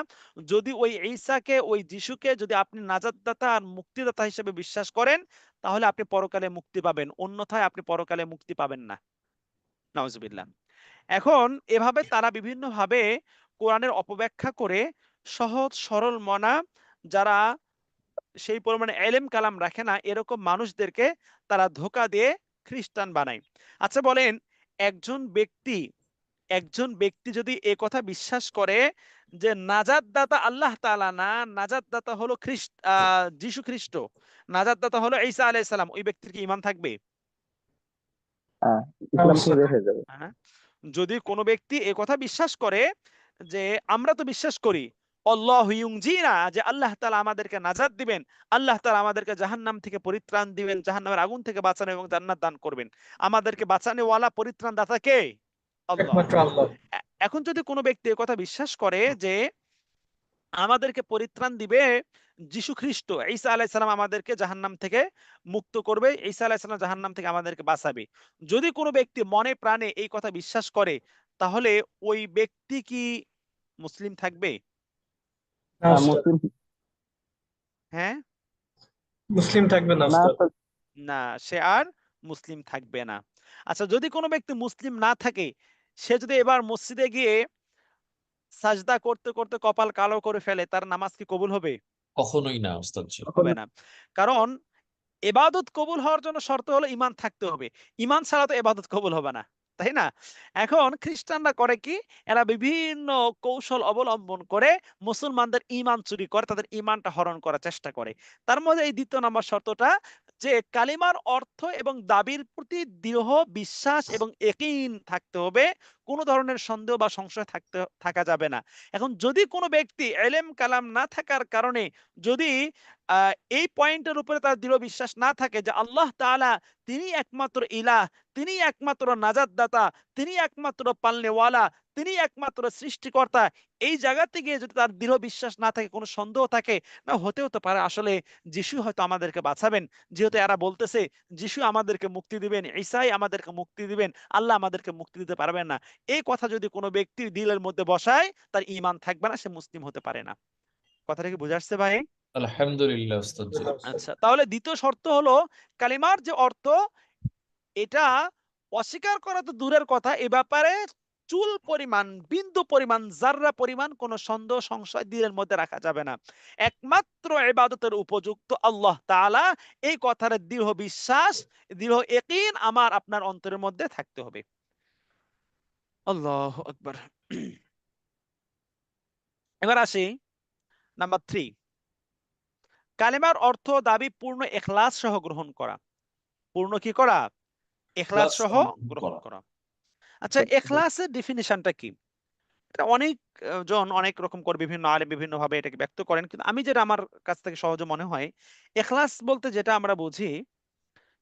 যদি ওই ঈসাকে, ওই যিশুকে যদি আপনি নাজাতদাতা আর মুক্তিদাতা হিসেবে বিশ্বাস করেন, তাহলে আপনি পরকালে মুক্তি পাবেন। অন্যথায় আপনি পরকালে মুক্তি পাবেন না। নাউজুবিল্লাহ। এখন এভাবে তারা বিভিন্নভাবে কোরআনের অপব্যাখ্যা করে সহজ সরল মনা, যারা সেই পরিমাণে এলেম কালাম রাখে না, এরকম মানুষদেরকে তারা ধোঁকা দিয়ে খ্রিস্টান বানায়। আচ্ছা বলেন, একজন ব্যক্তি একজন ব্যক্তি যদি এ কথা বিশ্বাস করে যে নাজাত দাতা আল্লাহ তাআলা না, নাজাত দাতা হলো যিশু খ্রিস্ট, নাজাত দাতা হলো ঈসা আলাইহিস সালাম, ওই ব্যক্তির কি ঈমান থাকবে? ইসলাম থেকে বের হয়ে যাবে। হ্যাঁ? যদি কোনো ব্যক্তি এ কথা বিশ্বাস করে যে আমরা তো বিশ্বাস করি আল্লাহু ইউনজিনা, যে আল্লাহ তাআলা আমাদেরকে নাজাত দিবেন, আল্লাহ তাআলা আমাদেরকে জাহান্নাম থেকে পরিত্রাণ দিবেন, জাহান্নামের আগুন থেকে বাঁচানো এবং জান্নাত দান করবেন। আমাদেরকে বাঁচানেওয়ালা পরিত্রাণ দাতা কে? আল্লাহ। একমাত্র আল্লাহ। এখন যদি কোনো ব্যক্তি এ কথা বিশ্বাস করে যে আমাদেরকে পরিত্রাণ দিবে যিশু খ্রিস্ট, ঈসা আলাইহিস সালাম আমাদেরকে জাহান্নাম থেকে মুক্ত করবে, ঈসা আলাইহিস সালাম জাহান্নাম থেকে আমাদেরকে বাঁচাবে। যদি কোনো ব্যক্তি মনে প্রাণে এই কথা বিশ্বাস করে, তাহলে ওই ব্যক্তি কি মুসলিম থাকবে? না উস্তাদ, মুসলিম হ্যাঁ? মুসলিম থাকবে না না উস্তাদ। তো, না, সে আর মুসলিম থাকবে না। আচ্ছা, যদি কোনো ব্যক্তি মুসলিম না থাকে, সে যদি এবার মসজিদে গিয়ে সাজদা করতে করতে কপাল কালো করে ফেলে, তার নামাজ কি কবুল হবে? কখনোই না ওস্তাদ জি। হবে না। কারণ এবাদত কবুল হওয়ার জন্য শর্ত হলো ঈমান থাকতে হবে। ঈমান ছাড়া তো এবাদত কবুল হবে না। তাই না? এখন খ্রিস্টানরা করে কি? এরা বিভিন্ন কৌশল অবলম্বন করে মুসলমানদের ঈমান চুরি করে, তাদের ঈমানটা হরণ করার চেষ্টা করে। তার মধ্যে এই ২য় নাম্বার শর্তটা, যে কালিমার অর্থ এবং দাবির প্রতি দৃঢ় বিশ্বাস এবং ইয়াকিন থাকতে হবে। কোন ধরনের সন্দেহ বা সংশয় থাকা যাবে না। এখন যদি কোনো ব্যক্তি ইলম কালাম না থাকার কারণে যদি আ এই পয়েন্টের উপরে তার দৃঢ় বিশ্বাস না থাকে যে আল্লাহ তাআলা তিনি একমাত্র ইলাহ, তিনি একমাত্র নাজাত দাতা, তিনি একমাত্র পালনেওয়ালা, তিনি একমাত্র সৃষ্টিকর্তা, এই জায়গা থেকে যদি তার দৃঢ় বিশ্বাস না থাকে, কোনো সন্দেহ থাকে, না হতেও তো পারে আসলে যিশু হয়তো আমাদেরকে বাঁচাবেন, যেহেতু এরা বলতেছে যিশু আমাদেরকে মুক্তি দিবেন, ঈসাই আমাদেরকে মুক্তি দিবেন, আল্লাহ আমাদেরকে মুক্তি দিতে পারবেন না, এই কথা যদি কোনো ব্যক্তির দিলের মধ্যে বসায়, তার ঈমান থাকবে না, সে মুসলিম হতে পারে না। কথাটা কি বুঝে আসছে ভাই? আলহামদুলিল্লাহ উস্তাদ জি। আচ্ছা, তাহলে দ্বিতীয় শর্ত হলো কালিমার যে অর্থ, এটা অস্বীকার করা তো দূরের কথা, এ ব্যাপারে চুল পরিমাণ, বিন্দু পরিমাণ, জাররা পরিমাণ কোনো সন্দেহ সংশয় দিলের মধ্যে রাখা যাবে না। একমাত্র ইবাদতের উপযুক্ত আল্লাহ তাআলা, এই কথার দৃঢ় বিশ্বাস, দৃঢ় ইয়াকিন আমার আপনার অন্তরের মধ্যে থাকতে হবে। আল্লাহু আকবার। এবার আসি নাম্বার 3, কালেমার অর্থ দাবি পূর্ণ ইখলাস সহ গ্রহণ করা। পূর্ণ কি করা? ইখলাস ক্লাস সহ গ্রহণ করা। করা। আচ্ছা, ইখলাসের ডেফিনিশনটা কি? এটা অনেক জন অনেক রকম করে, বিভিন্ন আলেম বিভিন্ন ভাবে এটাকে ব্যক্ত করেন, কিন্তু আমি যেটা আমার কাছ থেকে সহজ মনে হয়, ইখলাস বলতে যেটা আমরা বুঝি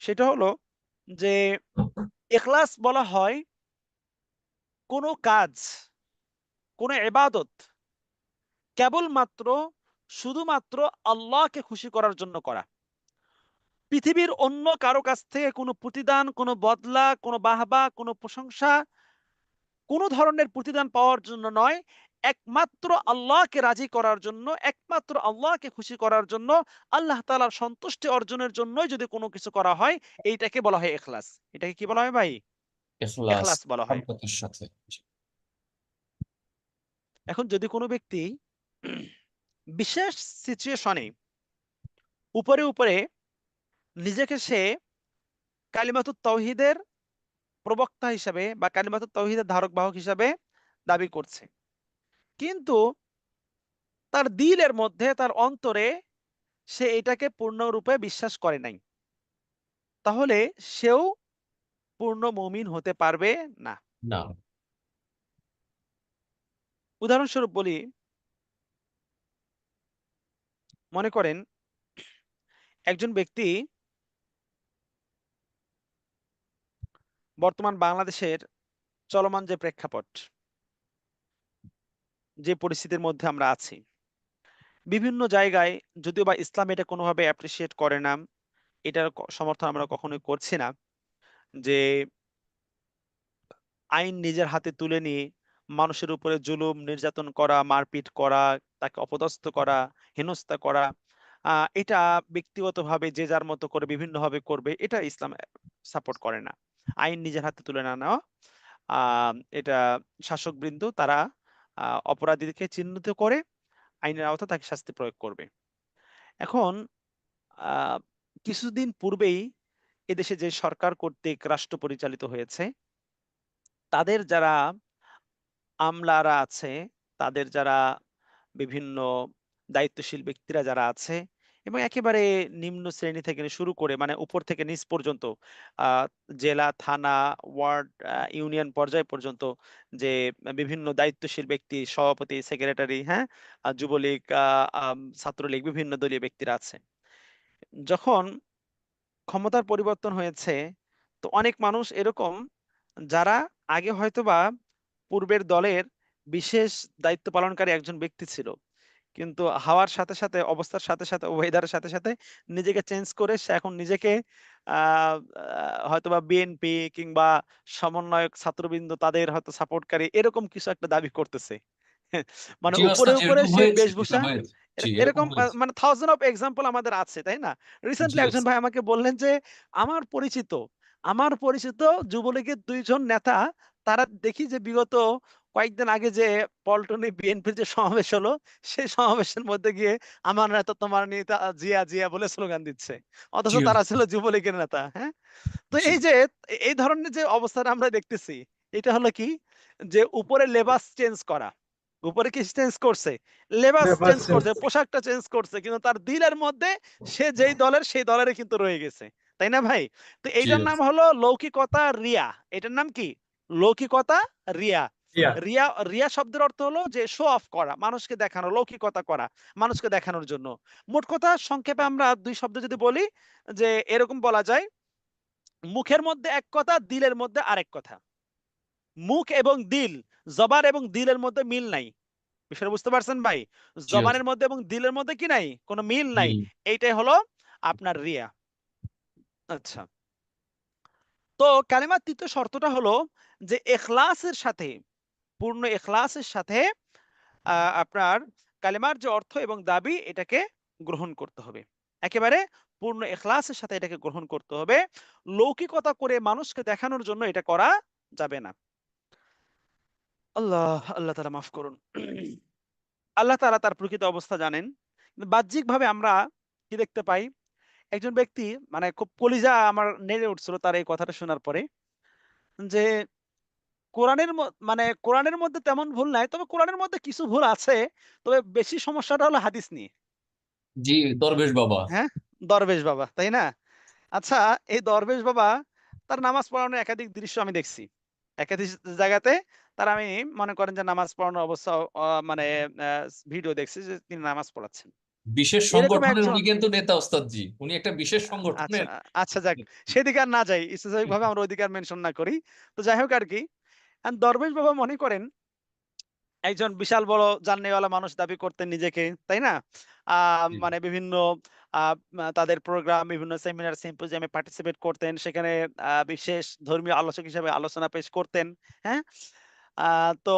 সেটা হলো যে ইখলাস বলা হয় কোনো কাজ, কোনো ইবাদত কেবলমাত্র শুধুমাত্র আল্লাহকে খুশি করার জন্য করা। পৃথিবীর অন্য কারো কাছ থেকে কোনো প্রতিদান, কোনো বদলা, কোনো বাহবা, কোনো প্রশংসা, কোনো ধরনের প্রতিদান পাওয়ার জন্য নয়, একমাত্র আল্লাহকে রাজি করার জন্য, একমাত্র আল্লাহকে খুশি করার জন্য, আল্লাহ তাআলার সন্তুষ্টি অর্জনের জন্যই যদি কোনো কিছু করা হয়, এইটাকে বলা হয় ইখলাস। এটাকে কি বলা হয় ভাই? ইখলাস ইখলাস বলা হয়। মহব্বতের সাথে। জি। এখন যদি কোনো ব্যক্তি বিশেষ সিচুয়েশনে উপরে উপরে নিজেকে সে কালিমাতুত তাওহীদের প্রবক্তা হিসাবে বা কালিমাতুত তাওহীদের ধারক বাহক হিসাবে দাবি করছে, কিন্তু তার দিলের মধ্যে, তার অন্তরে সে এটাকে পূর্ণরূপে বিশ্বাস করে নাই, তাহলে সেও পূর্ণ মুমিন হতে পারবে না। না। উদাহরণস্বরূপ বলি, মনে করেন একজন ব্যক্তি বর্তমান বাংলাদেশের চলমান যে প্রেক্ষাপট, যে পরিস্থিতির মধ্যে আমরা আছি, বিভিন্ন জায়গায়, যদিও বা ইসলাম এটা কোনোভাবে অ্যাপ্রিসিয়েট করে না, এটার সমর্থন আমরা কখনোই করছি না, যে আইন নিজের হাতে তুলে নিয়ে মানুষের উপরে জুলুম নির্যাতন করা, মারপিট করা, তাকে অপদস্থ করা, হেনস্থা করা, এটা ব্যক্তিগতভাবে যে যার মতো করে বিভিন্নভাবে করবে, এটা ইসলাম সাপোর্ট করে না। আইন নিজের হাতে তুলে না নেওয়া, এটা শাসকবৃন্দ তারা অপরাধীকে চিহ্নিত করে আইনের আওতায় তাকে শাস্তি প্রয়োগ করবে। এখন আহ, কিছুদিন পূর্বেই এদেশে যে সরকার কর্তৃক রাষ্ট্র পরিচালিত হয়েছে, তাদের যারা আমলারা আছে, তাদের যারা বিভিন্ন দায়িত্বশীল ব্যক্তিরা যারা আছে, এবং একেবারে নিম্ন শ্রেণী থেকে শুরু করে মানে উপর থেকে নিচ পর্যন্ত, আহ, জেলা, থানা, ওয়ার্ড, ইউনিয়ন পর্যায় পর্যন্ত যে বিভিন্ন দায়িত্বশীল ব্যক্তি, সভাপতি, সেক্রেটারি, হ্যাঁ, যুবলীগ, ছাত্রলীগ, বিভিন্ন দলীয় ব্যক্তিরা আছে, যখন ক্ষমতার পরিবর্তন হয়েছে, তো অনেক মানুষ এরকম যারা আগে হয়তোবা পূর্বের দলের বিশেষ দায়িত্ব পালনকারী একজন ব্যক্তি ছিল, কিন্তু হাওয়ার সাথে সাথে, অবস্থার সাথে সাথে, ওয়েদারের সাথে সাথে নিজেকে চেঞ্জ করে সে এখন নিজেকে হয়তোবা বিএনপি কিংবা সমন্বয়ক ছাত্রবৃন্দ তাদের হয়তো সাপোর্টকারী এরকম কিছু একটা দাবি করতেছে। মানে জি উপরে ওস্তাদ, উপরে এরকম সেই হয়েছে, এটা বেশভূষা, হয়েছে। জি এরকম এরকম হয়েছে। মানে থাউজেন্ড অফ এক্সাম্পল আমাদের আছে, তাই না? জি রিসেন্টলি একজন ওস্তাদ। ভাই আমাকে বললেন যে আমার পরিচিত আমার পরিচিত যুবলীগের 2 জন নেতা, তারা দেখি যে বিগত কয়েকদিন আগে যে পল্টনে বিএনপির যে সমাবেশ হলো, সেই সমাবেশের মধ্যে গিয়ে আমার নেতা তোমার নেতা জিয়া জিয়া বলে স্লোগান দিচ্ছে, অথচ জি তারা ছিল ওস্তাদ। যুবলীগের নেতা। হ্যাঁ, তো জি এই যে এই ধরনের যে অবস্থাটা আমরা দেখতেছি, এটা হলো কি, যে উপরে লেবাস চেঞ্জ করা, উপরে কি চেঞ্জ করছে, লেবাস চেঞ্জ করছে, পোশাকটা চেঞ্জ করছে, কিন্তু তার দিলের মধ্যে সে যেই দলের সেই দলেরই কিন্তু রয়ে গেছে, তাই না ভাই? তো জি এইটার নাম ওস্তাদ। হলো লৌকিকতা, রিয়া। এটার নাম কি? লৌকিকতা, রিয়া। ইয়া রিয়া, রিয়া শব্দের অর্থ হলো যে শো অফ করা, মানুষকে দেখানো, লৌকিকতা করা, মানুষকে দেখানোর জন্য। মোট কথা সংক্ষেপে আমরা 2 শব্দ যদি বলি, যে এরকম বলা যায়, মুখের মধ্যে এক কথা, দিলের মধ্যে আরেক কথা। মুখ এবং দিল, জবান এবং দিলের মধ্যে মিল নাই। বিষয়টা বুঝতে পারছেন ভাই? জি জবানের মধ্যে এবং দিলের মধ্যে কি নাই, কোনো মিল নাই। মিল। এইটাই হলো আপনার রিয়া। আচ্ছা, তো কালিমার তৃতীয় শর্তটা হলো যে ইখলাসের সাথে, পূর্ণ ইখলাসের সাথে আপনার কালিমার যে অর্থ এবং দাবি এটাকে গ্রহণ করতে হবে। একেবারে পূর্ণ ইখলাসের সাথে এটাকে গ্রহণ করতে হবে। লৌকিকতা করে মানুষকে দেখানোর জন্য এটা করা যাবে না। আল্লাহ তাআলা মাফ করুন। আল্লাহ তাআলা তার প্রকৃত অবস্থা জানেন। বাহ্যিকভাবে আমরা কি দেখতে পাই, একজন ব্যক্তি মানে খুব কলিজা আমার নেড়ে উঠছিল তার এই কথাটা শোনার পরে, যে মানে কোরআনের মধ্যে তেমন ভুল নাই, তবে কোরআনের মধ্যে কিছু ভুল আছে, তবে বেশি সমস্যাটা হলো হাদিস নিয়ে। জি, দরবেশ বাবা। হ্যাঁ, দরবেশ বাবা, তাই না? আচ্ছা, এই দরবেশ বাবা তার নামাজ পড়ানোর একাধিক দৃশ্য আমি দেখছি, একাধিক জায়গাতে তার আমি মনে করেন যে নামাজ পড়ানোর অবস্থা মানে ভিডিও দেখছি যে তিনি নামাজ পড়াচ্ছেন। বিশেষ এরকম সংগঠনের একজন, উনি কিন্তু নেতা ওস্তাদ জি, উনি একটা বিশেষ আচ্ছা সংগঠনের। আচ্ছা যাক, সেদিকে আর না যাই, স্পেসিফিক ভাবে আমরা ওইদিকে আর মেনশন না করি। তো যাই হোক আর কি, আর দরবেশ বাবা মনে করেন একজন বিশাল বড় জাননেওয়ালা মানুষ দাবি করতেন নিজেকে, তাই না? জি, মানে বিভিন্ন তাদের প্রোগ্রাম, বিভিন্ন সেমিনার সিম্পোজিয়ামে পার্টিসিপেট করতেন, সেখানে বিশেষ ধর্মীয় আলোচক হিসেবে আলোচনা পেশ করতেন। হ্যাঁ, তো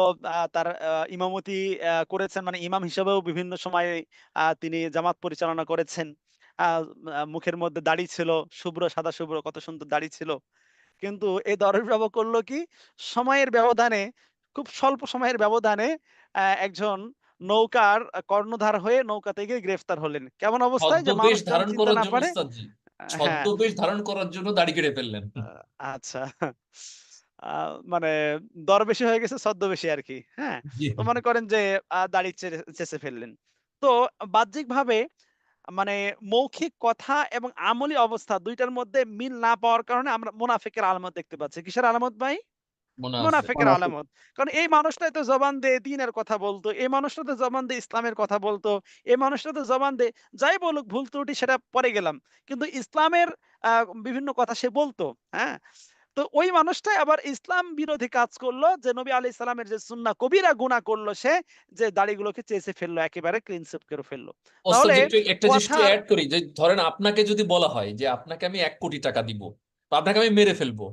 তার ইমামতি করেছেন, মানে ইমাম হিসেবেও বিভিন্ন সময় তিনি জামাত পরিচালনা করেছেন। আহ, মুখের মধ্যে দাড়ি ছিল, শুভ্র, সাদা শুভ্র, কত সুন্দর দাড়ি ছিল। কিন্তু এই দরবেশ বাবা করলো কি, সময়ের ব্যবধানে, খুব স্বল্প সময়ের ব্যবধানে একজন নৌকার কর্ণধার হয়ে নৌকা থেকে গ্রেফতার হলেন। কেমন অবস্থায়, যে ছদ্মবেশ মানুষ যেন ধারণ চিনতে করার না জন্য পারে। ওস্তাদ জি, হ্যাঁ, ছদ্মবেশ ধারণ করার জন্য দাড়ি কেটে ফেললেন। আচ্ছা, মানে দরবেশি হয়ে গেছে ছদ্মবেশী আর কি। হ্যাঁ, জি তো মনে করেন যে দাড়ি চেঁচে ফেললেন। তো বাহ্যিক ভাবে মানে মৌখিক কথা এবং আমলি অবস্থা দুইটার মধ্যে মিল না পাওয়ার কারণে আমরা মুনাফিকের আলামত দেখতে পাচ্ছি। কিসের আলামত ভাই? মুনাফেক। মুনাফিকের আলামত। কারণ এই মানুষটাই তো জবান দিয়ে দ্বীনের কথা বলতো, এই মানুষটা তো জবান দিয়ে ইসলামের কথা বলতো, এই মানুষটা তো জবান দিয়ে যাই বলুক, ভুল ত্রুটি সেটা পরে গেলাম, কিন্তু ইসলামের বিভিন্ন কথা সে বলতো। হ্যাঁ, তো ওই মানুষটাই আবার ইসলাম বিরোধী কাজ করলো, যে নবী আলাইহিস সালামের যে সুন্নাহ কবিরা গুনাহ করলো সে, যে দাড়িগুলোকে চেঁচে ফেললো, একেবারে ক্লিন শেভ করে ফেললো। ওস্তাদ তাহলে জি, একটু একটা জিনিস একটু কথার, অ্যাড করি, যে ধরেন আপনাকে যদি বলা হয় যে আপনাকে আমি 1 কোটি টাকা দিব, তো আপনাকে আমি মেরে ফেলবো,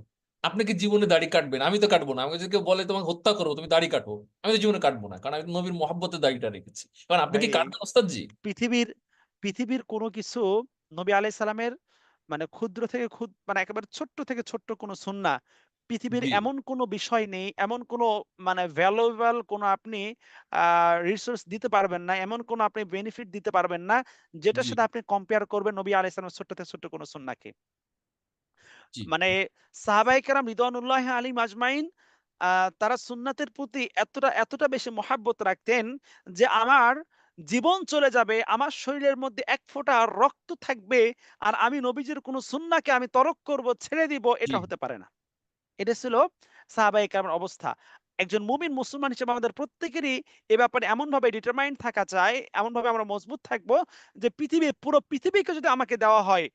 আপনি কি জীবনে দাড়ি কাটবেন? আমি তো কাটবো না। আমাকে যদি কেউ বলে তোমাকে হত্যা করবো, তুমি দাড়ি কাটো, আমি তো জীবনে কাটবো না, কারণ আমি তো নবীর মহব্বতে দাড়িটা রেখেছি। কারণ আপনি ভাই, কি কাটবেন ওস্তাদ জি? পৃথিবীর পৃথিবীর কোনো কিছু নবী আলাইহিস সালামের মানে ক্ষুদ্র থেকে মানে একেবারে ছোট্ট থেকে ছোট্ট কোনো সুন্নাহ, পৃথিবীর জি এমন কোনো বিষয় নেই, এমন কোনো মানে ভ্যালুয়েবল কোনো আপনি রিসোর্স দিতে পারবেন না, এমন কোনো আপনি বেনিফিট দিতে পারবেন না যেটার জি সাথে আপনি কম্পেয়ার করবেন নবী আলাইহিস সালামের ছোট্ট থেকে ছোট্ট কোনো সুন্নাহকে। জি মানে সাহাবায়ে কেরাম রিদওয়ানুল্লাহি আলাইহিম আজমাইন তারা সুন্নাতের প্রতি এতটা এতটা বেশি মহাব্বত রাখতেন, যে আমার জীবন চলে যাবে, আমার শরীরের মধ্যে এক ফোঁটা রক্ত থাকবে, আর আমি নবীজির কোন সুন্নাহকে আমি তরক করব, ছেড়ে দিব, জি এটা হতে পারে না। এটা ছিল সাহাবায়ে কেরামের অবস্থা। একজন মুমিন মুসলমান হিসেবে আমাদের প্রত্যেকেরই এ ব্যাপারে এমনভাবে ডিটারমাইন্ড থাকা চাই, এমনভাবে আমরা মজবুত থাকবো, যে পুরো পৃথিবীকে যদি আমাকে দেওয়া হয়,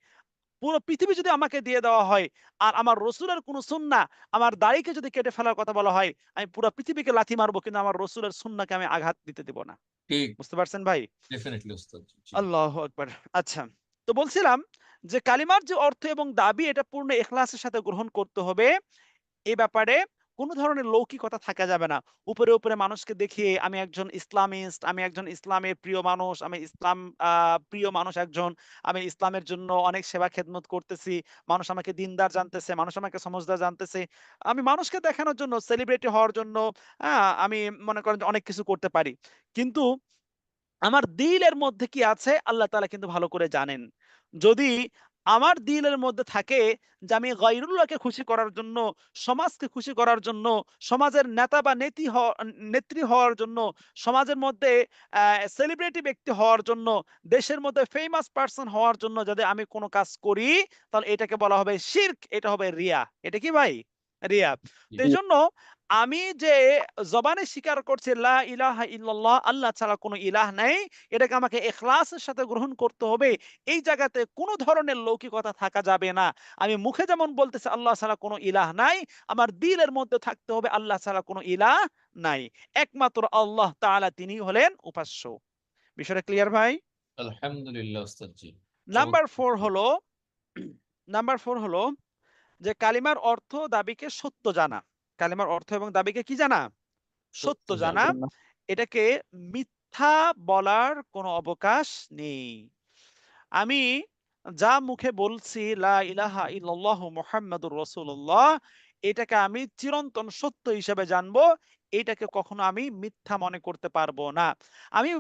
পুরো পৃথিবী যদি আমাকে দিয়ে দেওয়া হয়, আর আমার রসুলের কোন সুন্নাহ, আমার দাড়িকে যদি কেটে ফেলার কথা বলা হয়, আমি পুরো পৃথিবীকে লাথি মারবো, কিন্তু আমার রসুলের সুন্নাহকে আমি আঘাত দিতে দেব না। ঠিক, বুঝতে পারছেন ভাই? ডেফিনেটলি ওস্তাদ জি জি। আল্লাহু আকবার। আচ্ছা, তো বলছিলাম যে কালিমার যে অর্থ এবং দাবি এটা পূর্ণ ইখলাসের সাথে গ্রহণ করতে হবে। এ ব্যাপারে কোন ধরনের লৌকিকতা থাকা যাবে না। উপরে, উপরে মানুষকে দেখিয়ে আমি একজন ইসলামিস্ট, আমি একজন ইসলামের প্রিয় মানুষ, আমি ইসলাম প্রিয় মানুষ একজন, আমি ইসলামের জন্য অনেক সেবা খেদমত করতেছি। মানুষ আমাকে দ্বীনদার জানতেছে, মানুষ আমাকে সমঝদার জানতেছে। আমি মানুষকে দেখানোর জন্য, সেলিব্রিটি হওয়ার জন্য আমি মনে করেন যে অনেক কিছু করতে পারি। কিন্তু আমার দিলের মধ্যে কি আছে আল্লাহ তাআলা কিন্তু ভালো করে জানেন। যদি আমার দিলের মধ্যে থাকে যে আমি গায়রুল্লাহকে খুশি করার জন্য, সমাজকে খুশি করার জন্য, সমাজের নেতা বা নেত্রী হওয়ার জন্য, সমাজের মধ্যে সেলিব্রিটি ব্যক্তি হওয়ার জন্য, দেশের মধ্যে ফেমাস পারসন হওয়ার জন্য যদি আমি কোনো কাজ করি, তাহলে এটাকে বলা হবে শিরক, এটা হবে রিয়া। এটা কি ভাই? রিয়া। তো জি। এইজন্য আমি যে জবানে স্বীকার করছি লা ইলাহা ইল্লাল্লাহ, আল্লাহ ছাড়া কোনো ইলাহ নাই, এটাকে আমাকে ইখলাসের সাথে গ্রহণ করতে হবে। এই জায়গাতে কোনো ধরনের লৌকিকতা থাকা যাবে না। আমি মুখে যেমন বলতেছি আল্লাহ ছাড়া কোনো ইলাহ নাই, আমার দিলের মধ্যে থাকতে হবে আল্লাহ ছাড়া কোনো ইলাহ নাই, একমাত্র আল্লাহ তাআলা তিনি হলেন উপাস্য। বিষয়টা ক্লিয়ার ভাই? আলহামদুলিল্লাহ ওস্তাদ জি, নাম্বার চমৎকার। 4 হলো নাম্বার 4 হলো যে কালিমার অর্থ দাবিকে সত্য জানা। কালিমার অর্থ এবং দাবিকে কি জানা? সত্য সত্য জানা। জানা। এটাকে মিথ্যা বলার কোনো অবকাশ নেই। আমি যা মুখে বলছি লা ইলাহা ইল্লাল্লাহ মুহাম্মাদুর রাসূলুল্লাহ, এটাকে আমি চিরন্তন সত্য হিসেবে জানবো। এটাকে কখনো আমি মিথ্যা মনে করতে পারবো না। আমি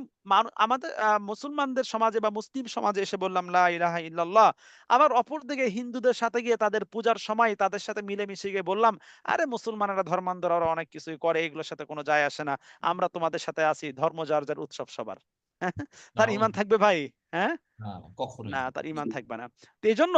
আমাদের মুসলমানদের সমাজে বা মুসলিম সমাজে এসে বললাম লা ইলাহা ইল্লাল্লাহ। আবার অপরদিকে হিন্দুদের সাথে গিয়ে তাদের পূজার সময় তাদের সাথে মিলেমিশে গিয়ে বললাম, আরে মুসলমানেরা ধর্মান্তর ওরা অনেক কিছুই করে, এগুলোর সাথে কোনো যায় আসে না। আমরা তোমাদের সাথে আছি, ধর্ম যার যার উৎসব সবার। তার ঈমান নাউযুবিল্লাহ। থাকবে ভাই? হ্যাঁ? না, কখনোই না, না। তার ঈমান থাকবে না। তো এজন্য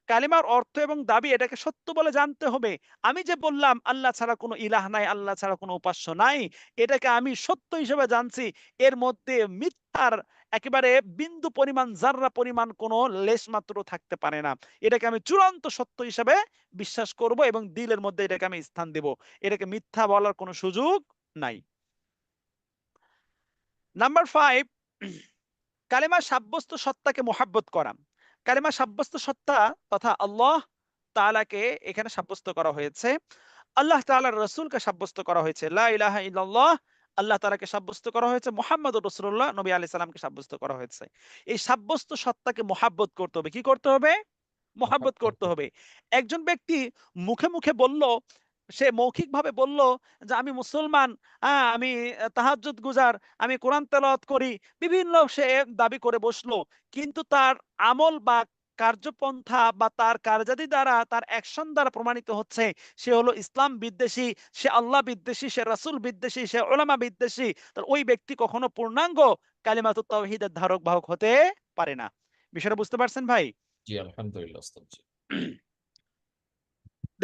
কালিমার অর্থ এবং দাবি এটাকে সত্য বলে জানতে হবে। আমি যে বললাম আল্লাহ ছাড়া কোনো ইলাহ নাই, আল্লাহ ছাড়া কোনো উপাস্য নাই, এটাকে আমি সত্য হিসেবে জানছি। এর মধ্যে মিথ্যার একেবারে বিন্দু পরিমাণ, যাররা পরিমাণ কোনো লেশ মাত্র থাকতে পারে না। এটাকে আমি চূড়ান্ত সত্য হিসেবে বিশ্বাস করব এবং দিলের মধ্যে এটাকে আমি স্থান দেব। এটাকে মিথ্যা বলার কোনো সুযোগ নাই। নাম্বার 5, কালেমা সাব্যস্ত সত্তাকে মোহাব্বত করা। কালেমা সাব্যস্ত সত্তা তথা আল্লাহ তাআলাকে এখানে সাব্যস্ত করা হয়েছে। আল্লাহ তাআলার রাসূলকে সাব্যস্ত করা হয়েছে। লা ইলাহা ইল্লাল্লাহ, আল্লাহ তাআলাকে সাব্যস্ত করা হয়েছে। মুহাম্মাদুর রাসূলুল্লাহ নবী আলাইহিস সালামকে সাব্যস্ত করা হয়েছে। এই সাব্যস্ত সত্তাকে মোহাব্বত করতে হবে। কি করতে হবে? মোহাব্বত করতে হবে। একজন ব্যক্তি মুখে মুখে বলল, সে মৌখিকভাবে বলল যে আমি মুসলমান, আমি তাহাজ্জুদ গুজার, আমি কোরআন তেলাওয়াত করি, বিভিন্ন সে দাবি করে বসলো। কিন্তু তার আমল বা কার্যপন্থা বা তার কার্যাদি দ্বারা, তার অ্যাকশন দ্বারা প্রমাণিত হচ্ছে সে হলো ইসলাম বিদ্বেষী, সে আল্লাহ বিদ্বেষী, সে রাসূল বিদ্বেষী, সে উলামা বিদ্বেষী। তার ওই ব্যক্তি কখনো পূর্ণাঙ্গ কালিমাতুত তাওহীদের ধারক বাহক হতে পারে না। বিষয়টা বুঝতে পারছেন ভাই? জি, আলহামদুলিল্লাহ ওস্তাদ জি।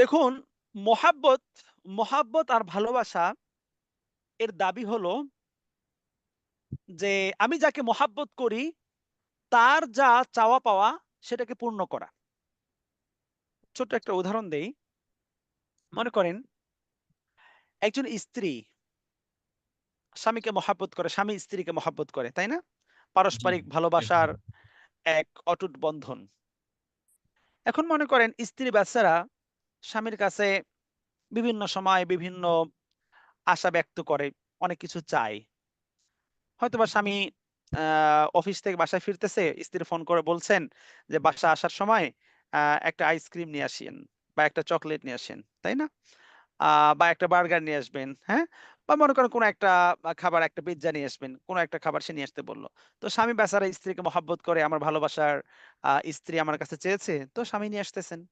দেখুন, মহাব্বত মহাব্বত আর ভালোবাসা এর দাবি হলো যে আমি যাকে মহাব্বত করি তার যা চাওয়া পাওয়া সেটাকে পূর্ণ করা। ছোট্ট একটা উদাহরণ দেই। মনে করেন একজন স্ত্রী স্বামীকে মহাব্বত করে, স্বামী স্ত্রীকে মহাব্বত করে, তাই না? জি, পারস্পরিক ভালোবাসার একদম। এক অটুট বন্ধন। এখন মনে করেন স্ত্রী বাচ্চারা স্বামীর কাছে বিভিন্ন সময় বিভিন্ন আশা ব্যক্ত করে, অনেক কিছু চায়। হয়তোবা স্বামী অফিস থেকে বাসায় ফিরতেছে, স্ত্রী ফোন করে বলছেন যে বাসা আসার সময় একটা আইসক্রিম নিয়ে আসেন বা একটা চকলেট নিয়ে আসেন, তাই না? বা একটা বার্গার নিয়ে আসবেন, হ্যাঁ? বা মনে করেন কোনো একটা খাবার, একটা পিজ্জা নিয়ে আসবেন, কোনো একটা খাবার সে নিয়ে আসতে বলল। তো স্বামী বেচারা স্ত্রীকে মহাব্বত করে, আমার ভালোবাসার স্ত্রী আমার কাছে চেয়েছে, তো স্বামী নিয়ে আসতেছেন।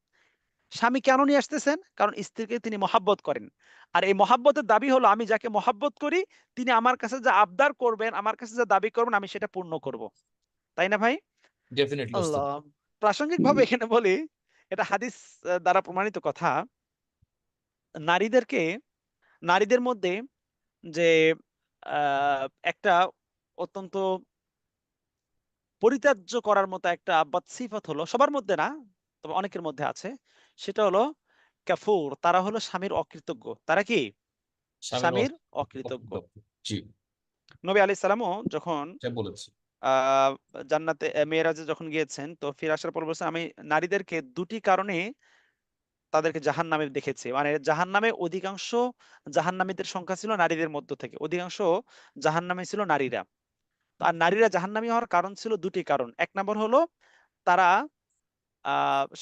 স্বামী কেন নিয়ে আসতেছেন? কারণ স্ত্রীকে তিনি মহাব্বত করেন। আর এই মহাব্বতের দাবি হলো আমি যাকে মহাব্বত করি তিনি আমার কাছে যা আবদার করবেন, আমার কাছে যা দাবি করবেন আমি সেটা পূর্ণ করব। তাই না ভাই? ডেফিনেটলি ওস্তাদ। আল্লাহ। প্রাসঙ্গিকভাবে এখানে বলি, এটা হাদিস দ্বারা প্রমাণিত কথা। নারীদেরকে নারীদের মধ্যে যে একটা অত্যন্ত পরিত্যাজ্য করার মতো একটা বদসিফত হলো, সবার মধ্যে না, তবে অনেকের মধ্যে আছে। সেটা হলো কাফুর। তারা হলো স্বামীর অকৃতজ্ঞ। তারা কি? স্বামীর স্বামীর অকৃতজ্ঞ। জি, নবী আলাইহিস সালামও যখন যা বলেছি। আহ জান্নাতে মেরাজে যখন গিয়েছেন তো ফিরে আসার পর বলছেন আমি নারীদেরকে দুটি কারণে তাদেরকে জাহান্নামে দেখেছি। মানে জাহান্নামে অধিকাংশ জাহান্নামীদের সংখ্যা ছিল নারীদের মধ্য থেকে। অধিকাংশ জাহান্নামে ছিল নারীরা। আর নারীরা জাহান্নামী হওয়ার কারণ ছিল দুটি কারণ। এক নম্বর হলো তারা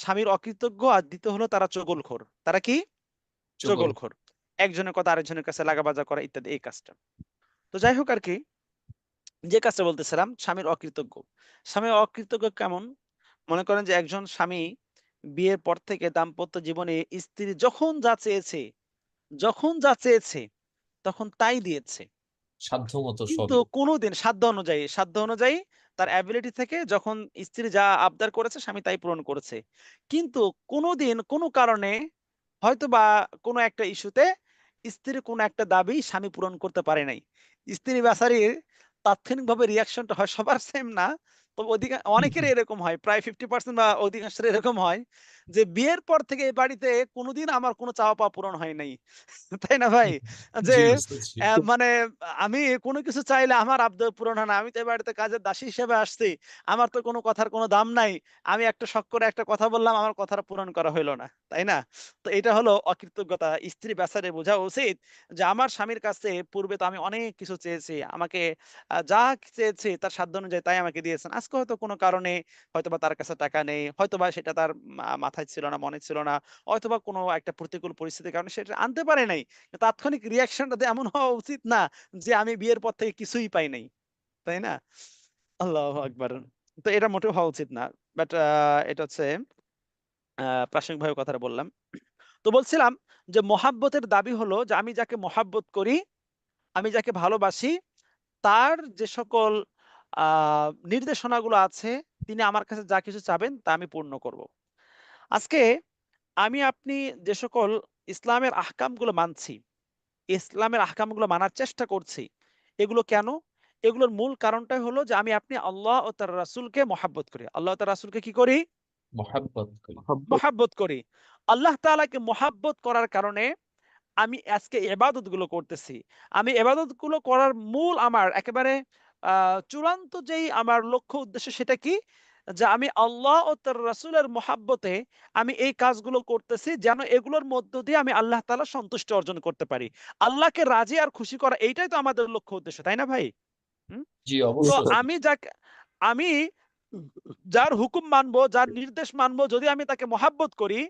স্বামীর অকৃতজ্ঞ, আর দ্বিতীয় হলো তারা চগলখোর। তারা কি? চগল। চগলখোর। একজনের কথা আরেকজনের কাছে লাগাবাজা করা ইত্যাদি, এই কাজটা। তো যাই হোক আর কি, যে কাজটা বলতেছিলাম স্বামীর অকৃতজ্ঞ। স্বামীর অকৃতজ্ঞ কেমন? মনে করেন যে একজন স্বামী বিয়ের পর থেকে দাম্পত্য জীবনে স্ত্রী যখন যা চেয়েছে তখন তাই দিয়েছে। সাধ্য মতো কিন্তু সবই। কোনোদিন সাধ্য অনুযায়ী তার অ্যাবিলিটি থেকে যখন স্ত্রী যা আবদার করেছে স্বামী তাই পূরণ করেছে। কিন্তু কোনোদিন কোনো কারণে হয়তো বা কোনো একটা ইস্যুতে স্ত্রীর কোন একটা দাবি স্বামী পূরণ করতে পারে নাই, স্ত্রী বেচারির তাৎক্ষণিকভাবে রিয়াকশনটা হয় সবার সেম না, তো অনেকের এরকম হয়, প্রায় 50% বা অধিকাংশের এরকম হয় যে বিয়ের পর থেকে এই বাড়িতে কোনোদিন আমার কোনো চাওয়া পাওয়া পূরণ হয় নাই। তাই না ভাই? যে জি ওস্তাদ জি। মানে আমি কোনো কিছু চাইলে আমার আবদার পূরণ হয় না। আমি তো এই বাড়িতে কাজের দাসী হিসেবে আসছি। আমার তো কোনো কথার কোনো দাম নাই। আমি একটা শখ করে একটা কথা বললাম, আমার কথাটা পূরণ করা হইল না। তাই না? তো এটা হলো অকৃতজ্ঞতা। স্ত্রী বেচারে বোঝা উচিত যে আমার স্বামীর কাছে পূর্বে তো আমি অনেক কিছু চেয়েছি। আমাকে যা চেয়েছি তার সাধ্য অনুযায়ী তাই আমাকে দিয়েছেন। আজকে হয়তো কোনো কারণে হয়তোবা তার কাছে টাকা নেই, হয়তোবা সেটা তার মাথায় ছিল না, মনে ছিল না, হয়তোবা কোনো একটা প্রতিকূল পরিস্থিতির কারণে সেটা আনতে পারে নাই। তাৎক্ষণিক রিঅ্যাকশনটা তো এমন হওয়া উচিত না যে আমি বিয়ের পর থেকে কিছুই পাই নাই। তাই না? আল্লাহু আকবার। তো এটা মোটেও হওয়া উচিত না। বাট এটা হচ্ছে প্রাসঙ্গিকভাবে কথাটা বললাম। তো বলছিলাম যে মহাব্বতের দাবি হলো যে আমি যাকে মহাব্বত করি, আমি যাকে ভালোবাসি, তার যে সকল আ নির্দেশনাগুলো আছে, তিনি আমার কাছে যা কিছু চাবেন তা আমি পূর্ণ করব। আজকে আমি আপনি যে সকল ইসলামের আহকামগুলো মানছি, ইসলামের আহকামগুলো মানার চেষ্টা করছি, এগুলো কেন? এগুলোর মূল কারণটাই হলো যে আমি আপনি আল্লাহ ও তার রাসূলকে মহাব্বত করি। আল্লাহ ও তার রাসূলকে কি করি? মহাব্বত করি। মহাব্বত করি। আল্লাহ তাআলাকে মহাব্বত করার কারণে আমি আজকে ইবাদতগুলো করতেছি। আমি ইবাদতগুলো করার মূল আমার একেবারে আ চূড়ান্ত যেই আমার লক্ষ্য উদ্দেশ্য সেটা কি? যে আমি আল্লাহ ও তার রাসূলের মহাব্বতে আমি এই কাজগুলো করতেছি যেন এগুলোর মধ্য দিয়ে আমি আল্লাহ তাআলার সন্তুষ্টি অর্জন করতে পারি। আল্লাহকে রাজি আর খুশি করা এইটাই তো আমাদের লক্ষ্য উদ্দেশ্য, তাই না ভাই? হুম? জি তো অবশ্যই। আমি যার হুকুম মানবো, যার নির্দেশ মানবো, যদি আমি তাকে মহাব্বত করি,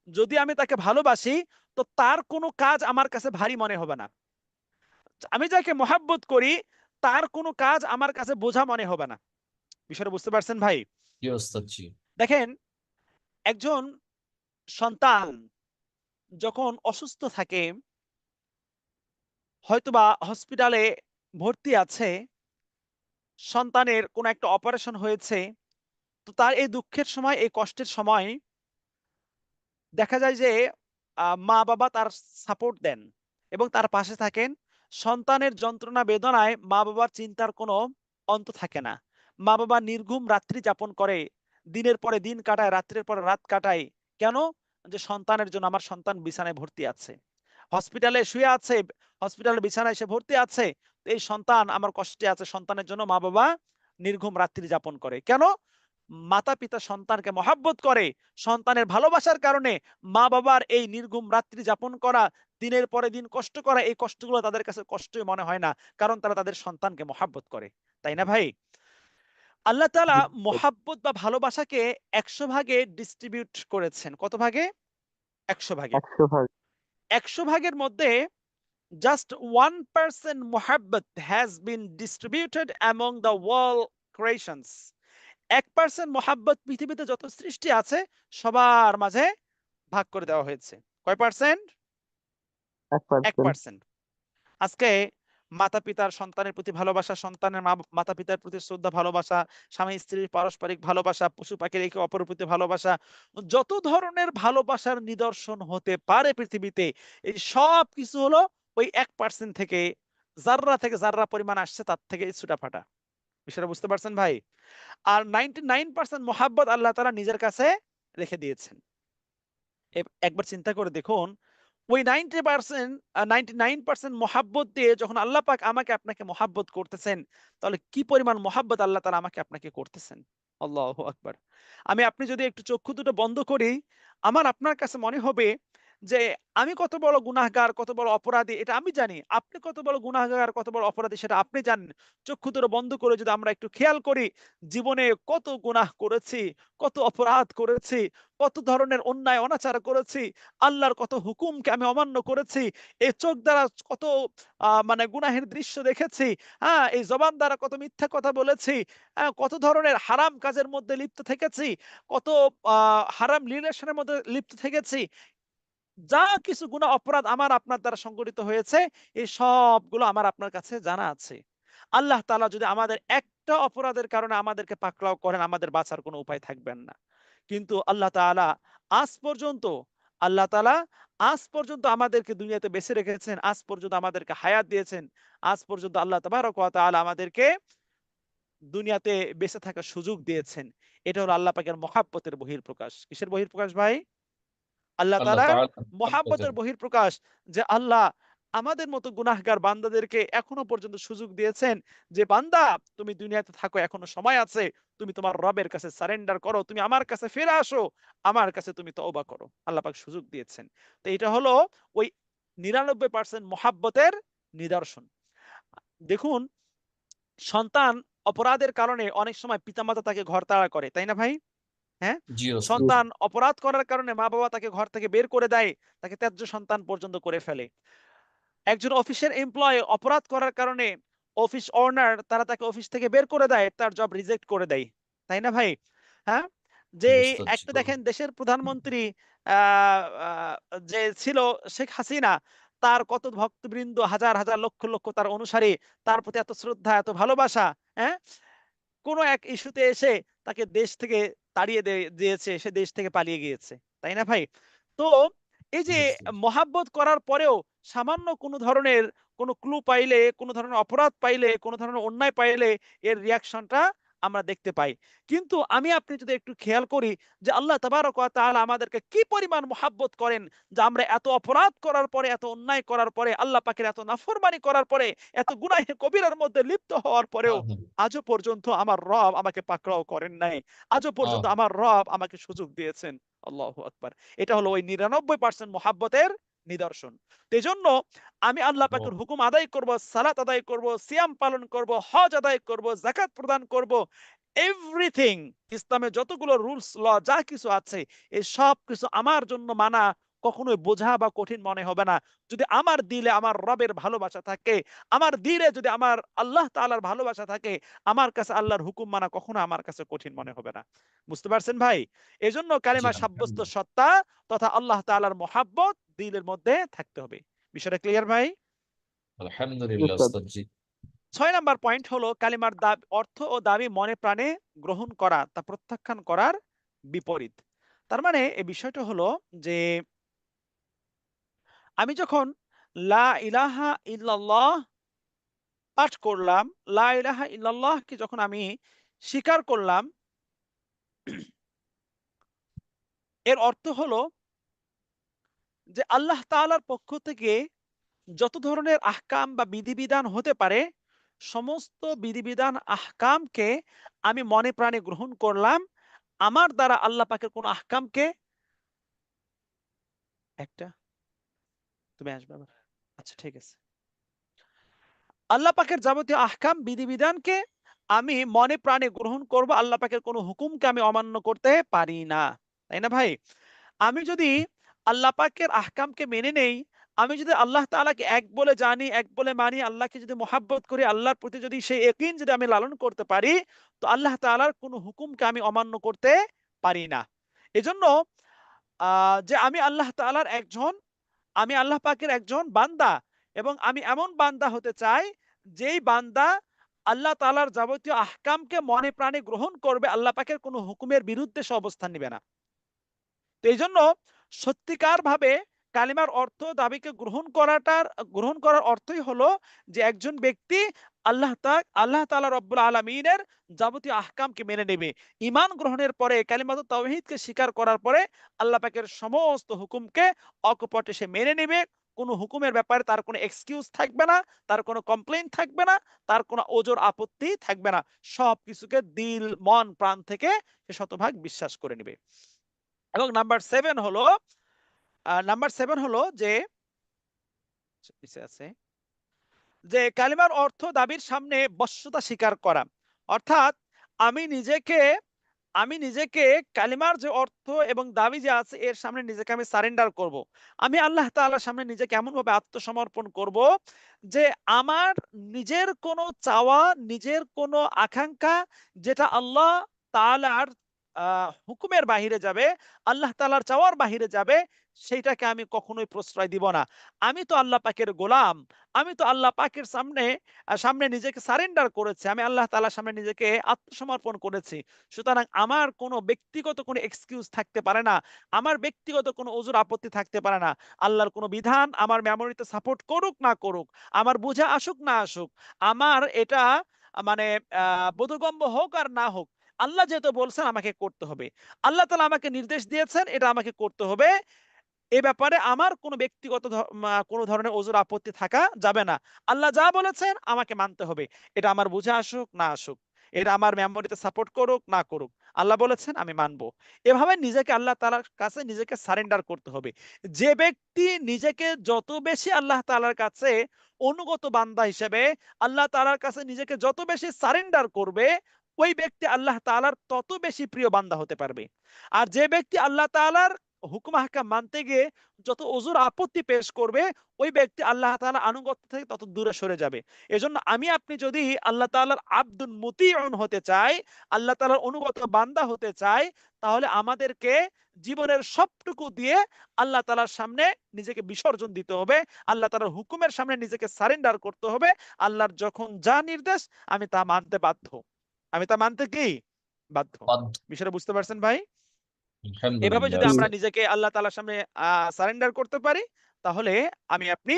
যদি আমি তাকে ভালোবাসি, তো তার কোনো কাজ আমার কাছে ভারী মনে হবে না। আমি যাকে মহাব্বত করি, তার কোনো কাজ আমার কাছে বোঝা মনে হবে না। বিষয়টা বুঝতে পারছেন ভাই? জি ওস্তাদ জি। দেখেন, একজন সন্তান যখন অসুস্থ থাকে, হয়তোবা হসপিটালে ভর্তি আছে, সন্তানের কোনো একটা অপারেশন হয়েছে, তো তার এই দুঃখের সময়, এই কষ্টের সময় দেখা যায় যে মা-বাবা তার সাপোর্ট দেন এবং তার পাশে থাকেন। সন্তানের যন্ত্রণা বেদনায় মা-বাবার চিন্তার কোনো অন্ত থাকে না। মা-বাবা নির্ঘুম রাত্রি যাপন করে। দিনের পরে দিন কাটায়, রাত্রের পরে রাত কাটায়। কেন? যে সন্তানের জন্য আমার সন্তান বিছানায় ভর্তি আছে। হসপিটালে শুয়ে আছে, হসপিটালের বিছানায় সে ভর্তি আছে। তো এই সন্তান আমার কষ্টে আছে। সন্তানের জন্য মা-বাবা নির্ঘুম রাত্রি যাপন করে। কেন? মাতা-পিতা সন্তানকে মহাব্বত করে। সন্তানের ভালোবাসার কারণে মা-বাবার এই নির্ঘুম রাত্রি যাপন করা, দিনের পরে দিন কষ্ট করা, এই কষ্টগুলো তাদের কাছে কষ্টই মনে হয় না। কারণ তারা তাদের সন্তানকে মহাব্বত করে। তাই না ভাই? আল্লাহ তাআলা মহাব্বত বা ভালোবাসাকে ১০০ ভাগে ডিস্ট্রিবিউট করেছেন। কত ভাগে? ১০০ ভাগে। ১০০ ভাগের মধ্যে just 1% mohabbat has been distributed among the world creations. 1% মোহাব্বত পৃথিবীতে যত সৃষ্টি আছে সবার মাঝে ভাগ করে দেওয়া হয়েছে। কয় পার্সেন্ট? 1%। আজকে মাতা-পিতার সন্তানের প্রতি ভালোবাসা, সন্তানের মাতা-পিতার প্রতি শ্রদ্ধা ভালোবাসা, স্বামী-স্ত্রীর পারস্পরিক ভালোবাসা, পশু-পাখির একে অপরের প্রতি ভালোবাসা, যত ধরনের ভালোবাসার নিদর্শন হতে পারে পৃথিবীতে, এই সবকিছু হলো ওই 1% থেকে জাররা পরিমাণ আসছে তার থেকে ছুটাফাটা। বিষয়টা বুঝতে পারছেন ভাই? আর 99% মোহাব্বত আল্লাহ তাআলা নিজের কাছে রেখে দিয়েছেন। একবার চিন্তা করে দেখুন, ওই 90% 99% মোহাব্বত দিয়ে যখন আল্লাহ পাক আমাকে আপনাকে মোহাব্বত করতেছেন, তাহলে কি পরিমাণ মোহাব্বত আল্লাহ তাআলা আমাকে আপনাকে করতেছেন। আল্লাহু আকবার। আপনি যদি একটু চক্ষু দুটো বন্ধ করি, আমার আপনার কাছে মনে হবে যে আমি কত বড় গুনাহগার, কত বড় অপরাধী এটা আমি জানি। আপনি কত বড় গুনাহগার, কত বড় অপরাধী সেটা আপনি জানেন। চক্ষু দুটো বন্ধ করে যদি আমরা একটু খেয়াল করি, জীবনে কত গুনাহ করেছি, কত অপরাধ করেছি, কত ধরনের অন্যায় অনাচার করেছি, আল্লাহর কত হুকুমকে আমি অমান্য করেছি। এই চোখ দ্বারা কত মানে গুনাহের দৃশ্য দেখেছি। এই জবান দ্বারা কত মিথ্যা কথা বলেছি। কত ধরনের হারাম কাজের মধ্যে লিপ্ত থেকেছি। কত আ হারাম রিলেশন এর মধ্যে লিপ্ত থেকেছি। যা কিছু গুনাহ অপরাধ আমার আপনার দ্বারা সংঘটিত হয়েছে, এই সবগুলো আমার আপনার কাছে জানা আছে। আল্লাহ তাআলা যদি আমাদের একটা অপরাধের কারণে আমাদেরকে পাকড়াও করেন, আমাদের বাঁচার কোনো উপায় থাকবেন না। কিন্তু আল্লাহ তাআলা আজ পর্যন্ত আল্লাহ তাআলা আজ পর্যন্ত আমাদেরকে দুনিয়াতে বেঁচে রেখেছেন, আজ পর্যন্ত আমাদেরকে হায়াত দিয়েছেন, আজ পর্যন্ত আল্লাহ তাবারক ওয়া তাআলা আমাদেরকে দুনিয়াতে বেঁচে থাকার সুযোগ দিয়েছেন। এটা হলো আল্লাহ পাকের মহাব্বতের বহিঃপ্রকাশ। কিসের বহিঃপ্রকাশ ভাই? আল্লাহ আল্লাহ তাআলার তাআলা মহাব্বতের বহিঃপ্রকাশ, যে আল্লাহ আমাদের মতো গুনাহগার বান্দাদেরকে এখনো পর্যন্ত সুযোগ দিয়েছেন যে বান্দা তুমি দুনিয়াতে থাকো, এখনো সময় আছে, তুমি তোমার রবের কাছে সারেন্ডার করো, তুমি আমার কাছে ফিরে আসো, আমার কাছে তুমি তওবা করো। আল্লাহ পাক সুযোগ দিয়েছেন। তো এটা হলো ওই 99% মহাব্বতের নিদর্শন। দেখুন, সন্তান অপরাধের কারণে অনেক সময় পিতামাতা তাকে ঘরতাড়া করে, তাই না ভাই? হ্যাঁ, জি ওস্তাদ। সন্তান অপরাধ করার কারণে মা বাবা তাকে ঘর থেকে বের করে দেয়, তাকে ত্যায্য সন্তান পর্যন্ত করে ফেলে। একজন অফিসের এমপ্লয় অপরাধ করার কারণে অফিস ওনার তারা তাকে অফিস থেকে বের করে দেয়, তার জব রিজেক্ট করে দেয়, তাই না ভাই? হ্যাঁ, যে জি ওস্তাদ, জি। একটা দেখেন দেশের প্রধানমন্ত্রী আহ, আহ, যে ছিল শেখ হাসিনা, তার কত ভক্তবৃন্দ, হাজার হাজার লক্ষ লক্ষ তার অনুসারী, তার প্রতি এত শ্রদ্ধা, এত ভালোবাসা। হ্যাঁ, কোনো এক ইস্যুতে এসে তাকে দেশ থেকে তাড়িয়ে দিয়েছে, সে দেশ থেকে পালিয়ে গিয়েছে, তাই না ভাই? তো এই জি যে ওস্তাদ। মহাব্বত করার পরেও সামান্য কোনো ধরনের কোনো ক্লু পাইলে, কোনো ধরনের অপরাধ পাইলে, কোনো ধরনের অন্যায় পাইলে এর রিয়াকশনটা আমরা দেখতে পাই। কিন্তু আমি আপনি যদি একটু খেয়াল করি যে আল্লাহ তাবারক ওয়া তাআলা আমাদেরকে কি পরিমাণ মহাব্বত করেন, যে আমরা এত অপরাধ করার পরে, এত অন্যায় করার পরে, আল্লাহ পাকের এত নাফরমানি করার পরে, এত গুনাহে কবিরার মধ্যে লিপ্ত হওয়ার পরেও হ্যাঁ, আজও পর্যন্ত আমার রব আমাকে পাকড়াও করেন নাই, আজও পর্যন্ত হ্যাঁ। আমার রব আমাকে সুযোগ দিয়েছেন। আল্লাহু আকবার। এটা হলো ওই 99% মহাব্বতের নিদর্শন। তো এজন্য আমি আল্লাহ পাকের হুকুম আদায় করব, সালাত আদায় করব, সিয়াম পালন করব, হজ আদায় করব, যাকাত প্রদান করব, এভরিথিং, ইসলামে যতগুলো রুলস ল যা কিছু আছে, এই সব কিছু আমার জন্য মানা কখনোই বোঝা বা কঠিন মনে হবে না, যদি আমার দিলে আমার রবের ভালোবাসা থাকে, আমার দিলে যদি আমার আল্লাহ তাআলার ভালোবাসা থাকে, আমার কাছে আল্লাহর হুকুম মানা কখনো আমার কাছে কঠিন মনে হবে না। বুঝতে পারছেন ভাই? এজন্য জি কালিমা সাব্যস্ত আলহামদুলিল্লাহ। সত্তা তথা আল্লাহ তাআলার মহাব্বত দিলের মধ্যে থাকতে হবে। বিষয়টা ক্লিয়ার ভাই? আলহামদুলিল্লাহ উস্তাদ। ওস্তাদ, জি। 6 নাম্বার পয়েন্ট হলো কালিমার অর্থ ও দাবি মনে প্রাণে গ্রহণ করা, তা প্রত্যাখ্যান করার বিপরীত। তার মানে এই বিষয়টা হলো যে আমি যখন লা ইলাহা ইল্লাল্লাহ পাঠ করলাম, লা ইলাহা ইল্লাল্লাহকে যখন আমি স্বীকার করলাম, এর অর্থ হলো যে আল্লাহ তাআলার পক্ষ থেকে যত ধরনের আহকাম বা বিধিবিধান হতে পারে, সমস্ত বিধিবিধান আহকামকে আমি মনে প্রাণে গ্রহণ করলাম। আমার দ্বারা আল্লাহ পাকের কোন আহকামকে একটা তুমি আসবে আবার, আচ্ছা ঠিক আছে, আল্লাহ পাকের যাবতীয় আহকাম বিধিবিধানকে আমি মনে প্রাণে গ্রহণ করব, আল্লাহ পাকের কোনো হুকুমকে আমি অমান্য করতে পারি না, তাই না ভাই? আমি যদি আল্লাহ পাকের আহকামকে মেনে নেই, আমি যদি আল্লাহ তাআলাকে এক বলে জানি, এক বলে মানি, আল্লাহকে যদি মহাব্বত করি, আল্লাহর প্রতি যদি সেই ইয়াকিন যদি আমি লালন করতে পারি, তো আল্লাহ তাআলার কোনো হুকুমকে আমি অমান্য করতে পারি না। এজন্য যে আমি আল্লাহ তাআলার একজন, আমি আল্লাহ পাকের একজন বান্দা, এবং আমি এমন বান্দা হতে চাই যেই বান্দা আল্লাহ তাআলার যাবতীয় আহকামকে মনে প্রাণে গ্রহণ করবে, আল্লাহ পাকের কোনো হুকুমের বিরুদ্ধে সে অবস্থান নিবে না। তো এই জন্য সত্যিকার ভাবে কালিমার অর্থ দাবিকে গ্রহণ করার অর্থই হলো যে একজন ব্যক্তি আল্লাহ তাআলা রব্বুল আলামিনের যাবতীয় আহকামকে মেনে নেবে। ঈমান গ্রহণের পরে, কালিমাতুত তাওহীদকে স্বীকার করার পরে আল্লাহ পাকের সমস্ত হুকুমকে অকপটে সে মেনে নেবে। কোনো হুকুমের ব্যাপারে তার কোনো এক্সকিউজ থাকবে না, তার কোনো কমপ্লেইন থাকবে না, তার কোনো ওজর আপত্তি থাকবে না। সবকিছুকে দিল, মন, প্রাণ থেকে সে শতভাগ বিশ্বাস করে নেবে। এবং নাম্বার 7 হলো যে পিছে আছে যে কালিমার অর্থ দাবির সামনে বশ্যতা স্বীকার করা। অর্থাৎ আমি নিজেকে আমি নিজেকে কালিমার যে অর্থ এবং দাবি যে আছে এর সামনে নিজেকে আমি সারেন্ডার করব। আমি আল্লাহ তাআলার সামনে নিজেকে এমন ভাবে আত্মসমর্পণ করব যে আমার নিজের কোনো চাওয়া, নিজের কোনো আকাঙ্ক্ষা, যেটা আল্লাহ তাআলার হুকুমের বাহিরে যাবে, আল্লাহ তাআলার চাওয়ার বাহিরে যাবে, সেইটাকে আমি কখনোই প্রশ্রয় দিব না। আমি তো আল্লাহ পাকের গোলাম, আমি তো আল্লাহ পাকের সামনে নিজেকে সারেন্ডার করেছি, আমি আল্লাহ তাআলার সামনে নিজেকে আত্মসমর্পণ করেছি। সুতরাং আমার কোনো ব্যক্তিগত কোনো এক্সকিউজ থাকতে পারে না, আমার ব্যক্তিগত কোনো ওযর আপত্তি থাকতে পারে না। আল্লাহর কোনো বিধান আমার মেমোরিতে সাপোর্ট করুক না করুক, আমার বুঝে আসুক না আসুক, আমার এটা মানে বোধগম্য হোক আর না হোক, আল্লাহ যেহেতু বলছেন আমাকে করতে হবে, আল্লাহ তাআলা আমাকে নির্দেশ দিয়েছেন এটা আমাকে করতে হবে, এ ব্যাপারে আমার কোনো ব্যক্তিগত কোনো ধরনের ওযর আপত্তি থাকা যাবে না। আল্লাহ যা বলেছেন আমাকে মানতে হবে। এটা আমার বুঝে আসুক না আসুক, এটা আমার মেমোরিতে সাপোর্ট করুক না করুক, আল্লাহ বলেছেন আমি মানব। এভাবে নিজেকে আল্লাহ তাআলার কাছে নিজেকে সারেন্ডার করতে হবে। যে ব্যক্তি নিজেকে যত বেশি আল্লাহ তাআলার কাছে অনুগত বান্দা হিসেবে, আল্লাহ তাআলার কাছে নিজেকে যত বেশি সারেন্ডার করবে, ওই ব্যক্তি আল্লাহ তাআলার তত বেশি প্রিয় বান্দা হতে পারবে। আর যে ব্যক্তি আল্লাহ তাআলার হুকুম আহকাম মানতে গিয়ে যত ওযর আপত্তি পেশ করবে, ওই ব্যক্তি আল্লাহ তাআলা আনুগত্য থেকে তত দূরে সরে যাবে। এজন্য আমি আপনি যদি আল্লাহ তাআলার আব্দুন মুতিউন হতে চাই, আল্লাহ তাআলার অনুগত বান্দা হতে চাই, তাহলে আমাদেরকে জীবনের সবটুকু দিয়ে আল্লাহ তাআলার সামনে নিজেকে বিসর্জন দিতে হবে, আল্লাহ তাআলার হুকুমের সামনে নিজেকে সারেন্ডার করতে হবে। আল্লাহর যখন যা নির্দেশ আমি তা মানতে বাধ্য, আমি তা মানতে কি বাধ্য। বাধ্য। বিষয়টা বুঝতে পারছেন ভাই? এভাবে আলহামদুলিল্লাহ যদি আমরা উস্তাদ। নিজেকে আল্লাহ তাআলার সামনে সারেন্ডার করতে পারি, তাহলে আমি আপনি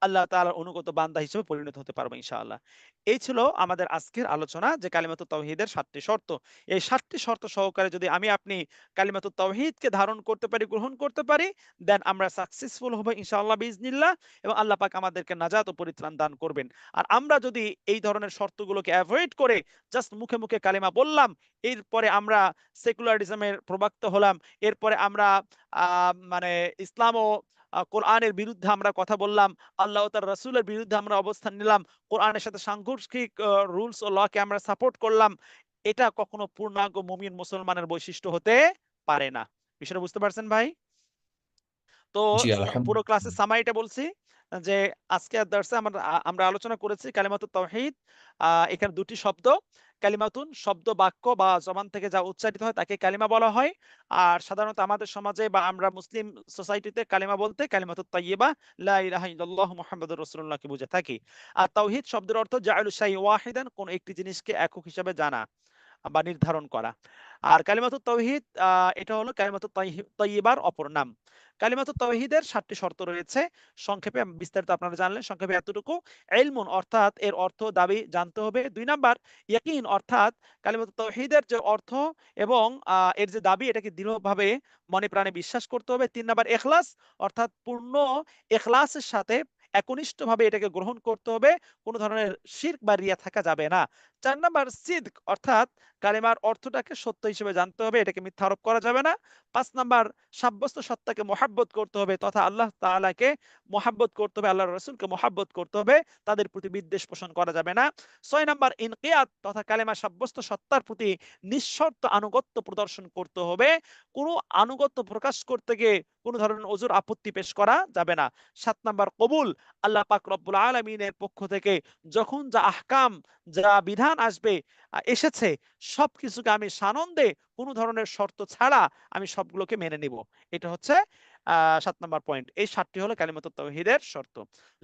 আল্লাহ তাআলার অনুগত বান্দা হিসেবে পরিণত হতে পারবো ইনশাআল্লাহ। এই ছিল আমাদের আজকের আলোচনা যে কালিমাতুত তাওহীদের ৭টি শর্ত। এই ৭টি শর্ত সহকারে যদি আমি আপনি কালিমাতুত তাওহীদকে ধারণ করতে পারি, গ্রহণ করতে পারি, দেন আমরা সাকসেসফুল হব ইনশাআল্লাহ বিইজনিল্লাহ, এবং আল্লাহ পাক আমাদেরকে নাজাত ও পরিত্রাণ দান করবেন। আর আমরা যদি এই ধরনের শর্তগুলোকে এভয়েড করে জাস্ট মুখে মুখে কালিমা বললাম, এরপরে আমরা সেকুলারিজমের প্রবক্তা হলাম, এরপরে আমরা মানে ইসলাম ও কোরআনের বিরুদ্ধে আমরা কথা বললাম, আল্লাহ ও তার রাসূলের বিরুদ্ধে আমরা অবস্থান নিলাম, কোরআনের সাথে সাংঘর্ষিক রুলস ও লকে আমরা সাপোর্ট করলাম, এটা কখনো পূর্ণাঙ্গ মুমিন মুসলমানের বৈশিষ্ট্য হতে পারে না। বিষয়টা বুঝতে পারছেন ভাই? তো জি পুরো ক্লাসে আলহামদুলিল্লাহ। সামারিটা বলছি যে আজকের দার্সে আমরা আলোচনা করেছি কালিমাতুত তাওহীদ। এখানে দুটি শব্দ, কালিমাতুন শব্দ বাক্য বা জবান থেকে যা উচ্চারিত হয় তাকে কালিমা বলা হয়। আর সাধারণত আমাদের সমাজে বা আমরা মুসলিম সোসাইটিতে কালিমা বলতে কালিমাতুত তাইয়্যিবা লা ইলাহা ইল্লাল্লাহ মুহাম্মাদুর রাসূলুল্লাহকে বুঝে থাকি। আর তাওহীদ শব্দের অর্থ জাআলু শাই ওয়াহিদান, কোন একটি জিনিসকে একক হিসাবে জানা বা নির্ধারণ করা। আর কালিমাতুত তাওহীদ এটা হলো কালিমাতুত তাইয়্যিবার অপর নাম। কালিমাতুত তাওহীদের ৭টি শর্ত রয়েছে। সংক্ষেপে বিস্তারিত আপনারা জানলেন, সংক্ষেপে এতটুকু। ইলমুন অর্থাৎ এর অর্থ দাবি জানতে হবে। ২ নাম্বার ইয়াকিন অর্থাৎ কালিমাতুত তাওহীদের যে অর্থ এবং এর যে দাবি এটাকে দৃঢ়ভাবে মনে প্রাণে বিশ্বাস করতে হবে। ৩ নাম্বার ইখলাস অর্থাৎ পূর্ণ ইখলাসের সাথে একনিষ্ঠভাবে এটাকে গ্রহণ করতে হবে, কোনো ধরনের শিরক বা রিয়া থাকা যাবে না। ৪ নাম্বার সিদক অর্থাৎ কালিমার অর্থটাকে সত্য হিসেবে জানতে হবে, এটাকে মিথ্যা আরোপ করা যাবে না। ৫ নাম্বার সাব্যস্ত সত্তাকে মহাব্বত করতে হবে তথা আল্লাহ তাআলাকে মহাব্বত করতে হবে, আল্লাহর রাসূলকে মহাব্বত করতে হবে, তাদের প্রতি বিদ্বেষ পোষণ করা যাবে না। ৬ নাম্বার ইনকিয়াদ তথা কালেমা সাব্যস্ত সত্তার প্রতি নিঃশর্ত আনুগত্য প্রদর্শন করতে হবে, কোনো আনুগত্য প্রকাশ করতে গিয়ে কোনো ধরনের ওজর আপত্তি পেশ করা যাবে না। ৭ নাম্বার কবুল, আল্লাহ পাক রব্বুল আলামিনের পক্ষ থেকে যখন যা আহকাম, যা বিধান আসবে এসেছে, সবকিছুকে আমি সানন্দে কোনো ধরনের শর্ত ছাড়া আমি সবগুলোকে মেনে নিব। এটা হচ্ছে ৭ নাম্বার পয়েন্ট। এই ৭টি হলো কালিমাতুত তাওহীদের শর্ত।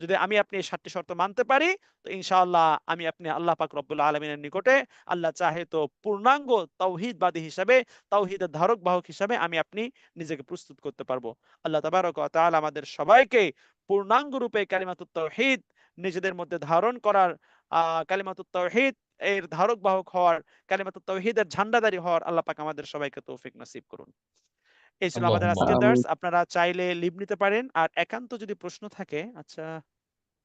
যদি আমি আপনি এই ৭টি শর্ত মানতে পারি, তো ইনশাআল্লাহ আমি আপনি আল্লাহ পাক রব্বুল আলামিনের নিকটে আল্লাহ চাহে তো পূর্ণাঙ্গ তাওহীদবাদী হিসাবে, তাওহীদের ধারক বাহক হিসাবে আমি আপনি নিজেকে প্রস্তুত করতে পারবো। আল্লাহ তাবারক ওয়া তাআলা আমাদের সবাইকে পূর্ণাঙ্গ রূপে কালিমাতুত তাওহীদ নিজেদের মধ্যে ধারণ করার, কালিমাতুত তাওহীদ এর ধারক বাহক হওয়ার, কালিমাতুত তাওহীদের ঝান্ডাদারী হওয়ার আল্লাহ পাক আমাদের সবাইকে তৌফিক নসিব করুন। এই ছিল আমাদের আল্লাহুম্মা আজকের আমিন। দার্স। আপনারা চাইলে লিভ নিতে পারেন। আর একান্ত যদি প্রশ্ন থাকে, আচ্ছা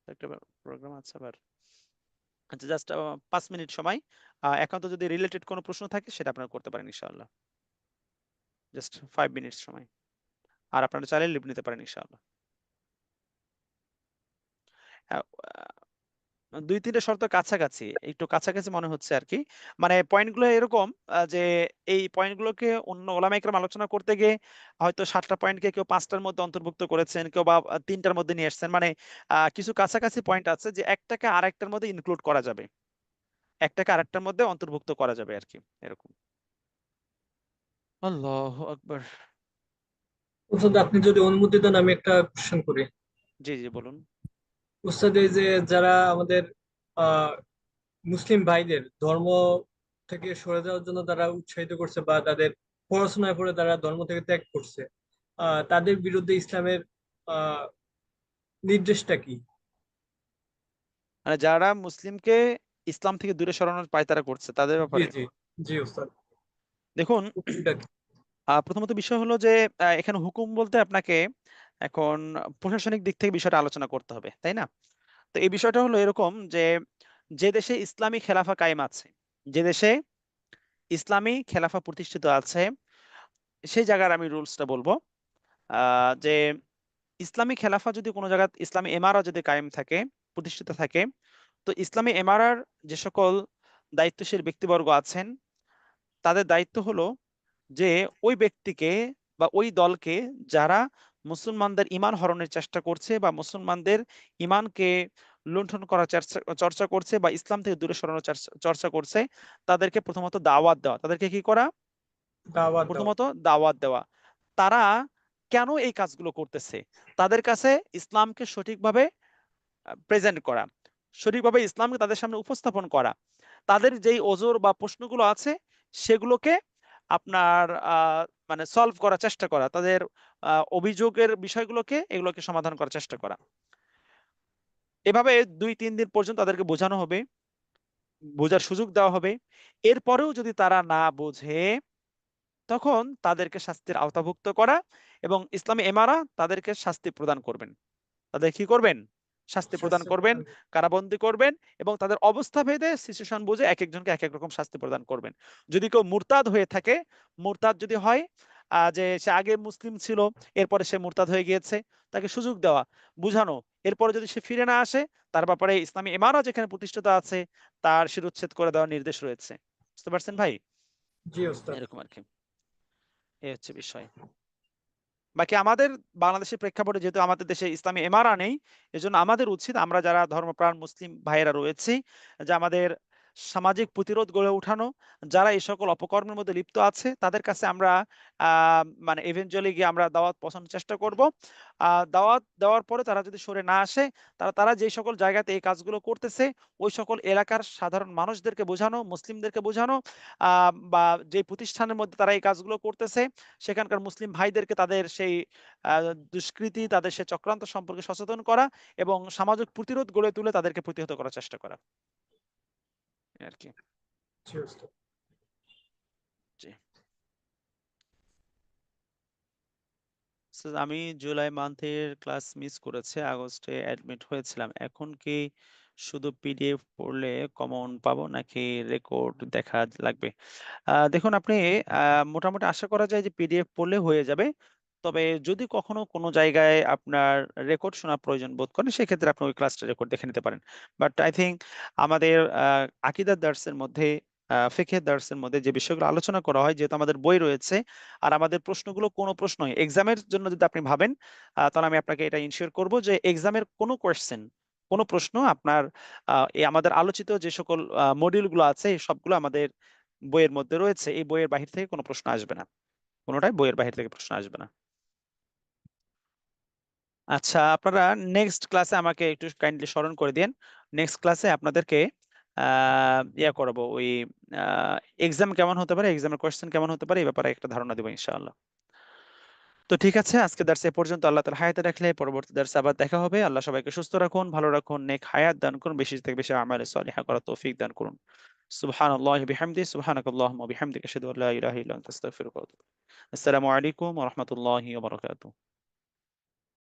একটা প্রোগ্রাম আছে আবার, আচ্ছা জাস্ট ৫ মিনিট সময়, একান্ত যদি রিলেটেড কোনো প্রশ্ন থাকে সেটা আপনারা করতে পারেন ইনশাআল্লাহ। জাস্ট 5 মিনিটস সময়। আর আপনারা চাইলে লিভ নিতে পারেন ইনশাআল্লাহ। ২-৩ টা শর্ত কাছাকাছি, একটু কাছাকাছি মনে হচ্ছে আরকি। মানে পয়েন্টগুলো এরকম যে এই পয়েন্টগুলোকে অন্য ওলামা ইকরাম আলোচনা করতে গিয়ে হয়তো ৭ টা পয়েন্টকে কেউ ৫ টার মধ্যে অন্তর্ভুক্ত করেছেন, কেউ বা ৩ টার মধ্যে নিয়ে আসছেন। মানে কিছু কাছাকাছি পয়েন্ট আছে যে একটাকে আরেকটার মধ্যে ইনক্লুড করা যাবে। একটাকে আরেকটার মধ্যে অন্তর্ভুক্ত করা যাবে আরকি, এরকম। আল্লাহু আকবার। উস্তাদ, আপনি যদি অনুমতি দেন আমি একটা কোশ্চেন করি। জি জি বলুন। উস্তাদ, এই যে যারা আমাদের আহ মুসলিম ভাইদের ধর্ম থেকে সরে যাওয়ার জন্য তারা উৎসাহিত করছে বা তাদের পড়াশোনায় করে তারা ধর্ম থেকে ত্যাগ করছে, তাদের বিরুদ্ধে ইসলামের আহ নির্দেশটা কি? মানে যারা মুসলিমকে ইসলাম থেকে দূরে সরানোর পায়তারা করছে তাদের জি ব্যাপারে জি জি উস্তাদ, দেখুন, উক্তিটা কি? প্রথমত বিষয় হলো যে এখানে হুকুম বলতে আপনাকে এখন প্রশাসনিক দিক থেকে বিষয়টা আলোচনা করতে হবে, তাই না? তো এই বিষয়টা হলো এরকম যে যে দেশে ইসলামী খেলাফা কায়েম আছে, যে দেশে ইসলামী খেলাফা প্রতিষ্ঠিত আছে, সেই জায়গার আমি রুলসটা বলবো। যে ইসলামী খেলাফা যদি কোনো জায়গায় ইসলামী এমারা যদি কায়েম থাকে, প্রতিষ্ঠিত থাকে, তো ইসলামী এমারার যে সকল দায়িত্বশীল ব্যক্তিবর্গ আছেন তাদের দায়িত্ব হলো যে ওই ব্যক্তিকে বা ওই দলকে যারা মুসলমানদের ঈমান হরণের চেষ্টা করছে বা মুসলমানদের ঈমানকে লুণ্ঠন করার চর্চা করছে বা ইসলাম থেকে দূরে সরানোর চর্চা করছে, তাদেরকে প্রথমত দাওয়াত দেওয়া। তাদেরকে কি করা? দাওয়াত দাও। প্রথমত দাওয়াত দেওয়া। তারা কেন এই কাজগুলো করতেছে, তাদের কাছে ইসলামকে সঠিকভাবে প্রেজেন্ট করা, সঠিকভাবে ইসলামকে তাদের সামনে উপস্থাপন করা। তাদের যেই ওজর বা প্রশ্নগুলো আছে সেগুলোকে আপনার মানে সলভ করার চেষ্টা করা, তাদের অভিযোগের বিষয়গুলোকে এগুলোকে সমাধান করার চেষ্টা করা। এভাবে 2-3 দিন পর্যন্ত তাদেরকে বোঝানো হবে, বোঝার সুযোগ দেওয়া হবে। এরপরেও যদি তারা না বোঝে তখন তাদেরকে শাস্তির আওতাভুক্ত করা এবং ইসলামী এমারা তাদেরকে শাস্তি প্রদান করবেন। তাদের কি করবেন? শাস্তি প্রদান শাস্তি করবেন, প্রদান। কারাবন্দী করবেন এবং তাদের অবস্থা ভেদে সিচুয়েশন বুঝে এক একজনকে এক এক রকম শাস্তি প্রদান করবেন। যদি কেউ মুরতাদ হয়ে থাকে, মুরতাদ যদি হয় যে সে আগে মুসলিম ছিল এরপরে সে মুরতাদ হয়ে গিয়েছে, তাকে সুযোগ দেওয়া, বুঝানো। এরপরে যদি সে ফিরে না আসে, তার ব্যাপারে ইসলামী ইমারা যেখানে প্রতিষ্ঠিত আছে তার শিরোচ্ছেদ করে দেওয়ার নির্দেশ রয়েছে। বুঝতে পারছেন ভাই? জি উস্তাদ। এরকম আর কি, এই হচ্ছে বিষয়। বাকি আমাদের বাংলাদেশের প্রেক্ষাপটে যেহেতু আমাদের দেশে ইসলামী এমারা নেই, এজন্য আমাদের উচিত আমরা যারা ধর্মপ্রাণ মুসলিম ভাইয়েরা রয়েছি যে আমাদের সামাজিক প্রতিরোধ গড়ে উঠানো। যারা এই সকল অপকর্মের মধ্যে লিপ্ত আছে তাদের কাছে আমরা মানে ইভেনচুয়ালি গিয়ে আমরা দাওয়াত পৌঁছানোর চেষ্টা করব। দাওয়াত দেওয়ার পরে তারা যদি সরে না আসে, তারা যে সকল জায়গাতে এই কাজগুলো করতেছে ওই সকল এলাকার সাধারণ মানুষদেরকে বোঝানো, মুসলিমদেরকে বোঝানো, বা যে প্রতিষ্ঠানের মধ্যে তারা এই কাজগুলো করতেছে সেখানকার মুসলিম ভাইদেরকে তাদের সেই দুষ্কৃতি, তাদের সেই চক্রান্ত সম্পর্কে সচেতন করা এবং সামাজিক প্রতিরোধ গড়ে তুলে তাদেরকে প্রতিহত করার চেষ্টা করা, এই আর কি। জি উস্তাদ। জি। So, আমি জুলাই মান্থের ক্লাস মিস করেছে, আগস্টে অ্যাডমিট হয়েছিলাম। এখন কি শুধু পিডিএফ পড়লে কমন পাবো নাকি রেকর্ড দেখা লাগবে? দেখুন আপনি মোটামুটি আশা করা যায় যে পিডিএফ পড়লে হয়ে যাবে। তবে যদি কখনো কোনো জায়গায় আপনার রেকর্ড শোনার প্রয়োজন বোধ করেন সেক্ষেত্রে আপনি ওই ক্লাসটা রেকর্ড দেখে নিতে পারেন। বাট আই থিঙ্ক আমাদের আকীদার দার্সের মধ্যে, ফিকহের দার্সের মধ্যে যে বিষয়গুলো আলোচনা করা হয়, যেহেতু আমাদের বই রয়েছে আর আমাদের প্রশ্নগুলো কোনো প্রশ্নই এক্সামের জন্য যদি আপনি ভাবেন, তাহলে আমি আপনাকে এটা ইনশিওর করব যে এক্সামের কোনো কোয়েশ্চেন, কোনো প্রশ্ন আপনার এই আমাদের আলোচিত যে সকল মডিউলগুলো আছে এই সবগুলো আমাদের বইয়ের মধ্যে রয়েছে। এই বইয়ের বাহির থেকে কোনো প্রশ্ন আসবে না, কোনোটাই বইয়ের বাহির থেকে প্রশ্ন আসবে না। আচ্ছা, আপনারা নেক্সট ক্লাসে আমাকে একটু কাইন্ডলি স্মরণ করে দিন। নেক্সট ক্লাসে আপনাদেরকে ইয়া করাবো, ওই এক্সাম কেমন হতে পারে, এক্সামের কোয়েশ্চেন কেমন হতে পারে এই ব্যাপারে একটা ধারণা দেবো ইনশাআল্লাহ। তো ঠিক আছে, আজকে দার্সে এ পর্যন্ত। আল্লাহ তাআলা হায়াতে রাখলে পরবর্তী দার্সে আবার দেখা হবে। আল্লাহ সবাইকে সুস্থ রাখুন, ভালো রাখুন, নেক হায়াত দান করুন, বেশি থেকে বেশি আমালে সালিহা করার তৌফিক দান করুন। সুবহানাল্লাহি বিহামদিহি, সুবহানাকাল্লাহুম্মা বিহামদিকা, আশহাদু আল্লা ইলাহা ইল্লা আনতা, আস্তাগফিরুকা ওয়া আতুবু ইলাইক। আসসালামু আলাইকুম ওয়া রাহমাতুল্লাহি ওয়া বারাকাতুহু।